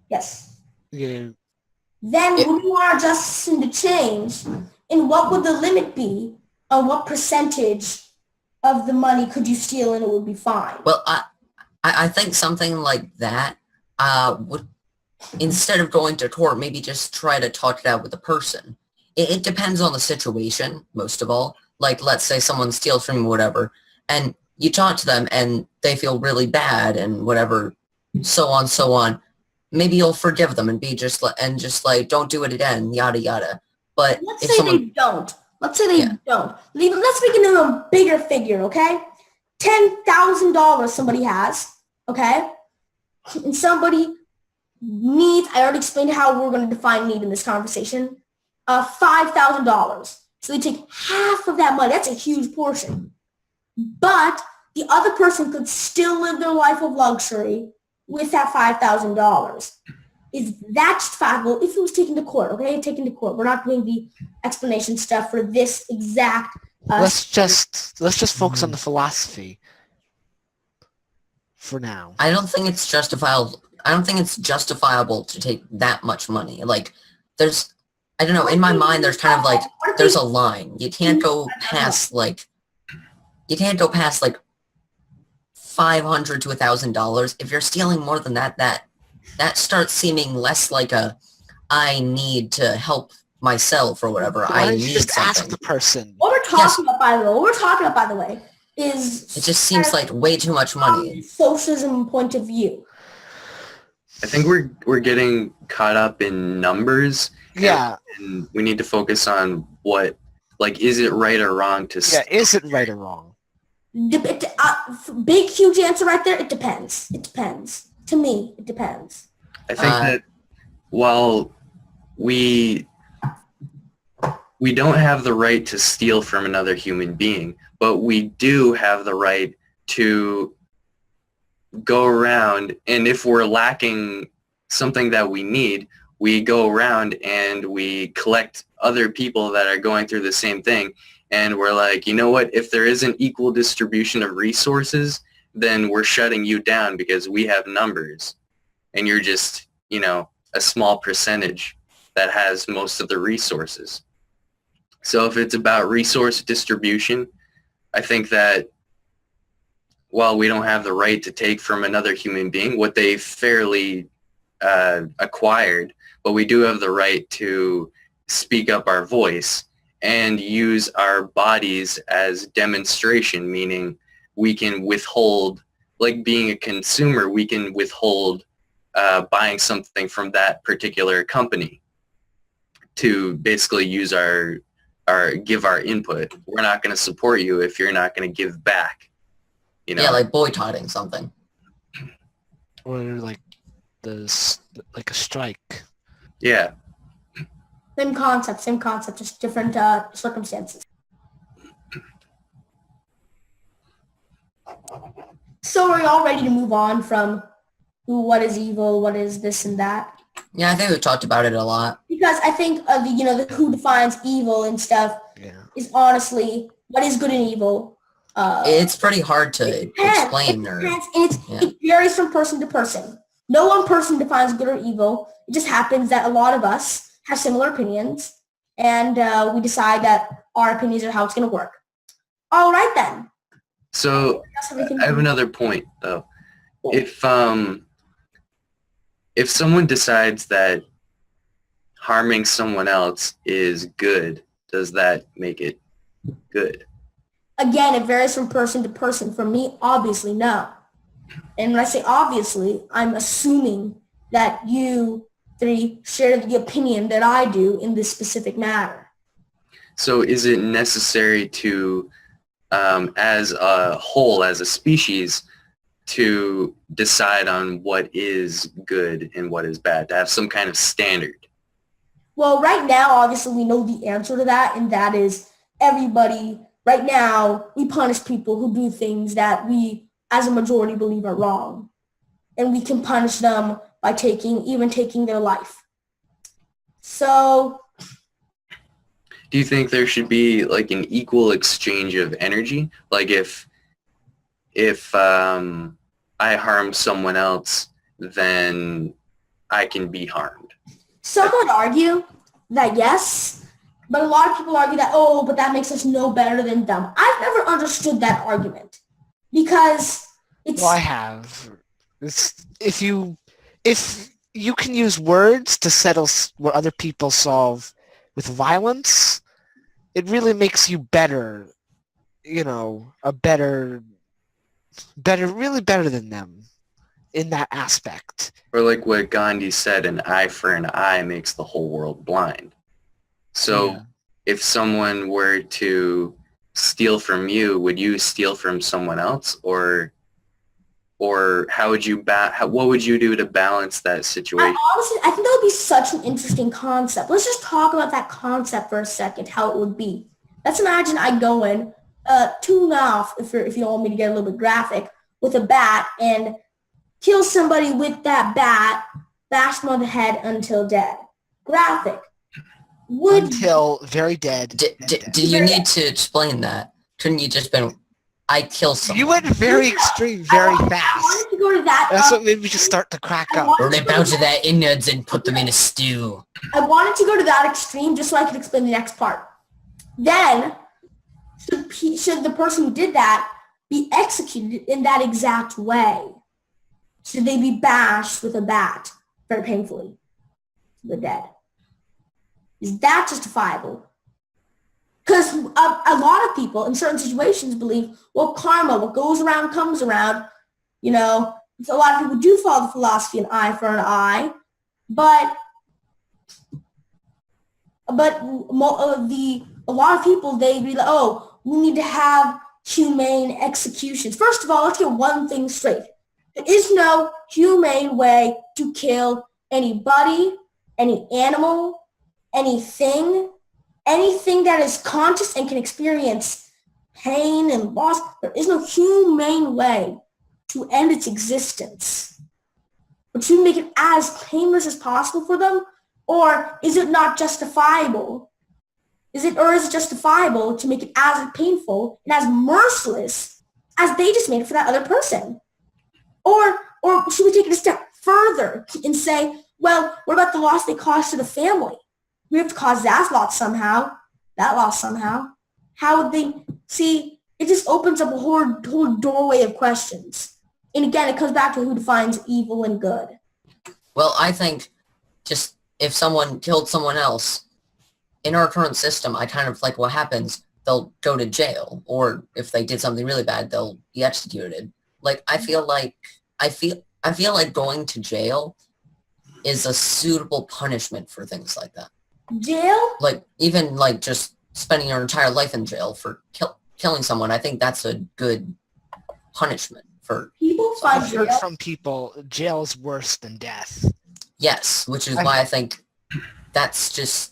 Yes. Yeah. Then when you want justice to change, and what would the limit be on what percentage of the money could you steal and it would be fine? Well, I think something like that would, instead of going to court, maybe just try to talk it out with the person. It depends on the situation, most of all. Like, let's say someone steals from you, whatever, and you talk to them and they feel really bad and whatever, so on. Maybe you'll forgive them and be just like, don't do it again, yada yada. But Let's if say someone, they don't. Let's say they don't. Let's make it a bigger figure, okay? $10,000 somebody has, okay? And somebody needs, I already explained how we're going to define need in this conversation, $5,000. So they take half of that money. That's a huge portion. But the other person could still live their life of luxury with that $5,000. Is that justifiable if it was taken to court, okay? Taken to court. We're not doing the explanation stuff for this exact... Let's just focus on the philosophy for now. I don't think it's justifiable. I don't think it's justifiable to take that much money. Like, there's, I don't know, in my mind, there's kind of like, there's a line. You can't go past like $500 to $1,000. If you're stealing more than that, that starts seeming less like I need to help myself or whatever. Why I don't you need just ask something. the person? What we're talking about, by the way, is... It just seems like way too much money. Socialism point of view. I think we're getting caught up in numbers. Yeah. And we need to focus on what, like, is it right or wrong to... Yeah, is it right or wrong? Big, huge answer right there. It depends. It depends. To me, it depends. I think that while we don't have the right to steal from another human being, but we do have the right to go around, and if we're lacking something that we need, we go around and we collect other people that are going through the same thing, and we're like, you know what, if there is an equal distribution of resources, then we're shutting you down because we have numbers, and you're just, you know, a small percentage that has most of the resources. So if it's about resource distribution, I think that while we don't have the right to take from another human being what they fairly acquired, but we do have the right to speak up our voice and use our bodies as demonstration, meaning we can withhold, like being a consumer, we can withhold buying something from that particular company to basically use give our input. We're not going to support you if you're not going to give back. You know? Yeah, like boycotting something. Or like a strike. Yeah. Same concept, just different circumstances. So are you all ready to move on from what is evil, what is this and that? Yeah, I think we've talked about it a lot. Because I think the who defines evil and stuff is honestly what is good and evil. It's pretty hard to explain. It varies from person to person. No one person defines good or evil. It just happens that a lot of us have similar opinions, and we decide that our opinions are how it's going to work. All right, then. So I have another point, though. If someone decides that harming someone else is good, does that make it good? Again, it varies from person to person. For me, obviously, no. And when I say obviously, I'm assuming that you three share the opinion that I do in this specific matter. So is it necessary to, as a whole, as a species, to decide on what is good and what is bad, to have some kind of standard? Well, right now, obviously, we know the answer to that, and that is everybody. Right now, we punish people who do things that we, as a majority, believe are wrong. And we can punish them by taking their life. So, do you think there should be like an equal exchange of energy? Like if I harm someone else, then I can be harmed. Some would argue that yes, but a lot of people argue that, but that makes us no better than them. I've never understood that argument because it's... Well, I have. If you can use words to settle what other people solve with violence, it really makes you better, really better than them in that aspect. Or like what Gandhi said, an eye for an eye makes the whole world blind. So if someone were to steal from you, would you steal from someone else? Or how would you what would you do to balance that situation? Honestly, I think that would be such an interesting concept. Let's just talk about that concept for a second, how it would be. Let's imagine I go in, tune off, if you want me to get a little bit graphic, with a bat and kill somebody with that bat, bash them on the head until dead. Graphic. Until very dead. Do you need to explain that? Couldn't you just been, I kill someone? You went very extreme, very fast. I wanted to go to that. That's what made me just start to crack up. Or rip out to their innards and put them in a stew. I wanted to go to that extreme just so I could explain the next part. Then, should the person who did that be executed in that exact way? Should they be bashed with a bat very painfully to the dead? Is that justifiable? Because a lot of people in certain situations believe, well, karma, what goes around comes around. So a lot of people do follow the philosophy an eye for an eye, but a lot of people, they agree that, we need to have humane executions. First of all, let's get one thing straight. There is no humane way to kill anybody, any animal, anything that is conscious and can experience pain and loss. There is no humane way to end its existence. But to make it as painless as possible for them, or is it not justifiable? Is it justifiable to make it as painful and as merciless as they just made it for that other person? Or should we take it a step further and say, well, what about the loss they caused to the family? We have to cause that loss somehow. How would they see? It just opens up a whole doorway of questions. And again, it comes back to who defines evil and good. Well, I think just if someone killed someone else, in our current system, I kind of like what happens. They'll go to jail, or if they did something really bad, they'll be executed. Like I feel like going to jail is a suitable punishment for things like that. Jail? Like even like just spending your entire life in jail for killing someone. I think that's a good punishment for people. I've heard from people, jail is worse than death. Yes, which is why I think that's just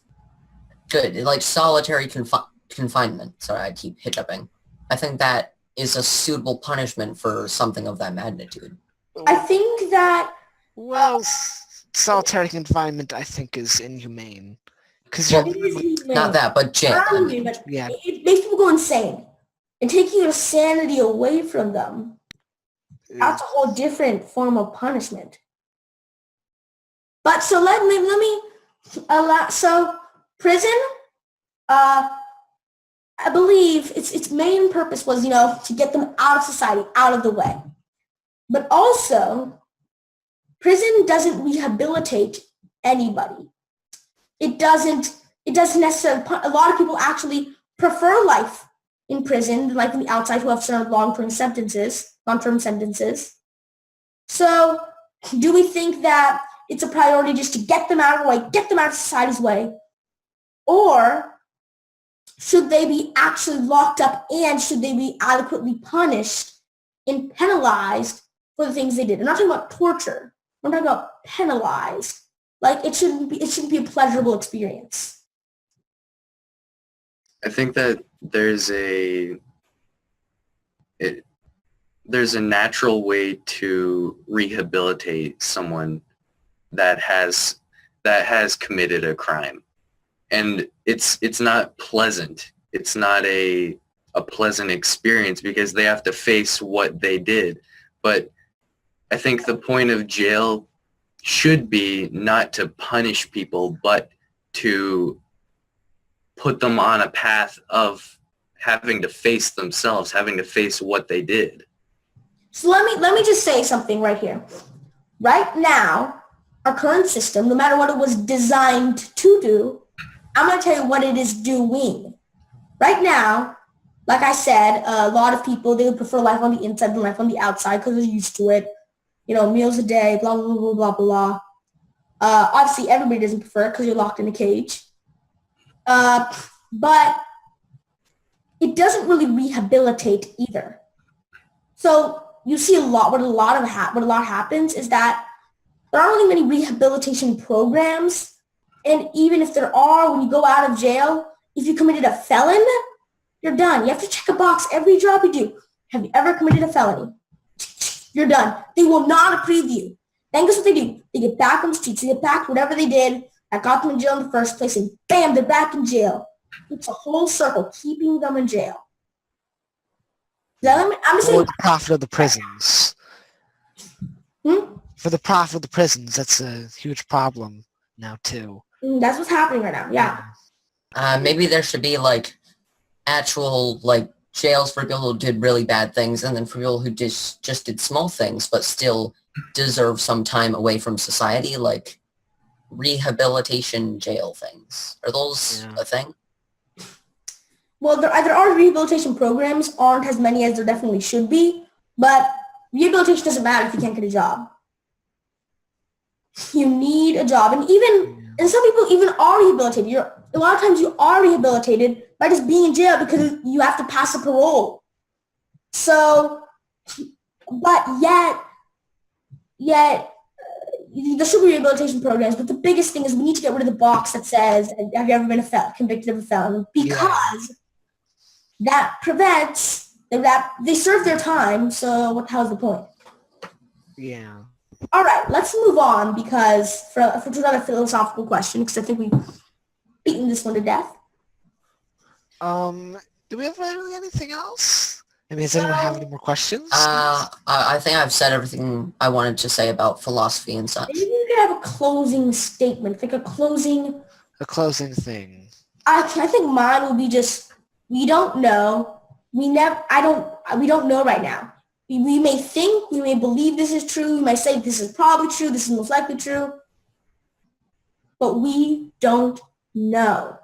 Good. Like solitary confinement. Sorry, I keep hiccuping. I think that is a suitable punishment for something of that magnitude. I think that Well, solitary confinement, I think, is inhumane. Because Well, it is inhumane. not that, but jail. Not I inhumane, mean, but yeah. it makes people go insane. And taking their sanity away from them, that's a whole different form of punishment. But so let me allow, so prison, I believe its main purpose was, to get them out of society, out of the way. But also, prison doesn't rehabilitate anybody. It doesn't necessarily, a lot of people actually prefer life in prison, like on the outside, who have served long-term sentences. So do we think that it's a priority just to get them out of the way, get them out of society's way? Or should they be actually locked up, and should they be adequately punished and penalized for the things they did? I'm not talking about torture. I'm talking about penalized. Like it shouldn't be a pleasurable experience. I think that there's a natural way to rehabilitate someone that has committed a crime, and it's not pleasant. It's not a pleasant experience because they have to face what they did. But I think the point of jail should be not to punish people, but to put them on a path of having to face themselves, having to face what they did. So let me just say something right here. Right now, our current system, no matter what it was designed to do, I'm going to tell you what it is doing. Right now, like I said, a lot of people, they would prefer life on the inside than life on the outside because they're used to it. Meals a day, blah, blah, blah, blah, blah. Obviously, everybody doesn't prefer it because you're locked in a cage. But it doesn't really rehabilitate either. So you see what a lot happens is that there aren't really many rehabilitation programs. And even if there are, when you go out of jail, if you committed a felon, you're done. You have to check a box every job you do. Have you ever committed a felony? You're done. They will not approve you. Then guess what they do? They get back on the streets. They get back to whatever they did that got them in jail in the first place, and bam, they're back in jail. It's a whole circle, keeping them in jail. I'm just saying, For the profit of the prisons. For the profit of the prisons, that's a huge problem now, too. That's what's happening right now, yeah. Maybe there should be like actual like jails for people who did really bad things, and then for people who just did small things but still deserve some time away from society, like rehabilitation jail things. Are those a thing? Well, there are rehabilitation programs, aren't as many as there definitely should be, but rehabilitation doesn't matter if you can't get a job. You need a job, and some people even are rehabilitated. A lot of times you are rehabilitated by just being in jail because you have to pass a parole. So, but yet there should be rehabilitation programs, but the biggest thing is we need to get rid of the box that says, have you ever been convicted of a felon? Because that prevents, that they serve their time, so what the hell's the point? Yeah. All right, let's move on because for another philosophical question, because I think we've beaten this one to death. Do we have anything else? I mean, does anyone have any more questions? I think I've said everything I wanted to say about philosophy and such. Maybe you could have a closing statement, like a closing thing. I think mine will be just, we don't know. We don't know right now. We may think, we may believe this is true. We may say this is probably true. This is most likely true. But we don't know.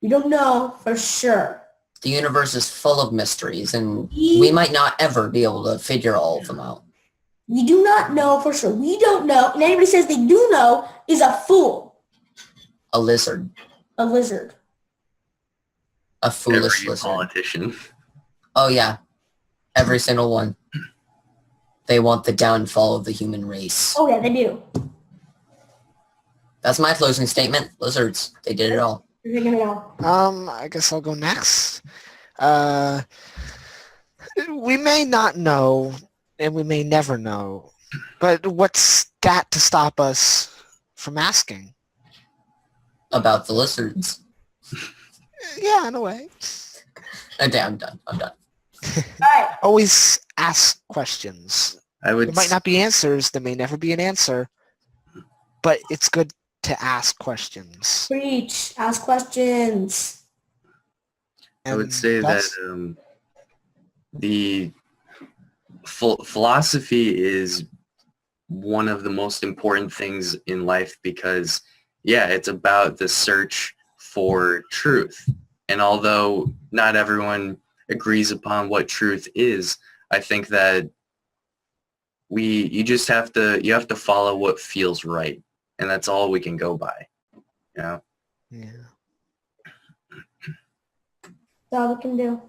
We don't know for sure. The universe is full of mysteries, and we might not ever be able to figure all of them out. We do not know for sure. We don't know. And anybody says they do know is a fool. A lizard. A lizard. A foolish Every lizard. politician. Oh, yeah. Every single one. They want the downfall of the human race. Oh, yeah, they do. That's my closing statement. Lizards. They did it all. You're gonna go. I guess I'll go next. We may not know, and we may never know, but what's that to stop us from asking? About the lizards. Yeah, in a way. Okay, I'm done. All right. Always ask questions. I would There might not be answers. There may never be an answer, but it's good to ask questions. Preach. Ask questions. I would And say that that's- the philosophy is one of the most important things in life because, yeah, it's about the search for truth. And although not everyone agrees upon what truth is, I think that you have to follow what feels right, and that's all we can go by. Yeah. That's all we can do.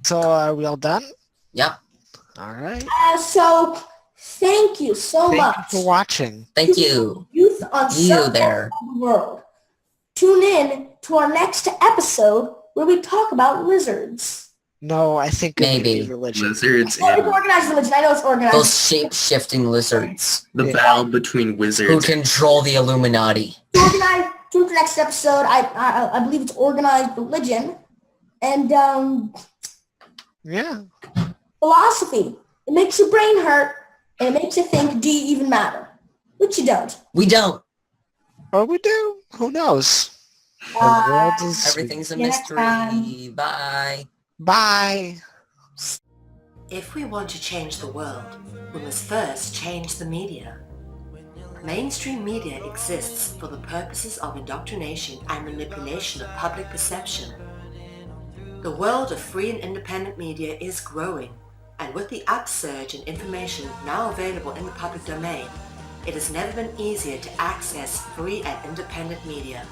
So are we all done? Yep. All right. So thank you so much. Thank you for watching. Thank you. Youth on You Subjects there. of the World. Tune in to our next episode where we talk about lizards. No, I think it may Maybe. be religion. Lizards Oh, it's and organized religion. I know it's organized. Those shape-shifting lizards the Yeah. battle between who wizards. control the Illuminati. It's organized. Tune in to the next episode. I believe it's organized religion. And Yeah. philosophy. It makes your brain hurt, and it makes you think, do you even matter? Which you don't. We don't. Or we do. Who knows? The world is Everything's a See you next mystery. time. Bye. Bye. If we want to change the world, we must first change the media. Mainstream media exists for the purposes of indoctrination and manipulation of public perception. The world of free and independent media is growing, and with the upsurge in information now available in the public domain, it has never been easier to access free and independent media.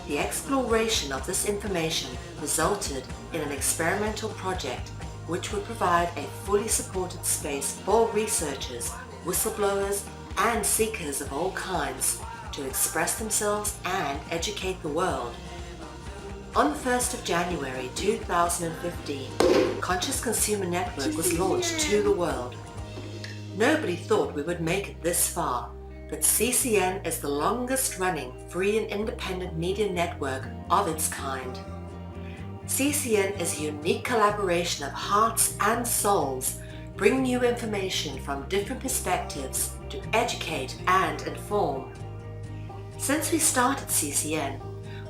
The exploration of this information resulted in an experimental project which would provide a fully supported space for researchers, whistleblowers, and seekers of all kinds to express themselves and educate the world. On the 1st of January 2015, Conscious Consumer Network was launched to the world. Nobody thought we would make it this far, but CCN is the longest running free and independent media network of its kind. CCN is a unique collaboration of hearts and souls, bringing you information from different perspectives to educate and inform. Since we started CCN,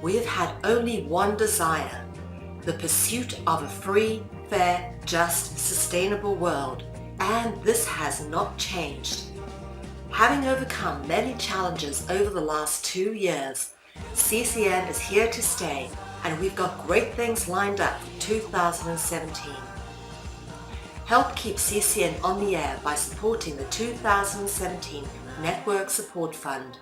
we have had only one desire, the pursuit of a free, fair, just, sustainable world, and this has not changed. Having overcome many challenges over the last 2 years, CCN is here to stay, and we've got great things lined up for 2017. Help keep CCN on the air by supporting the 2017 Network Support Fund.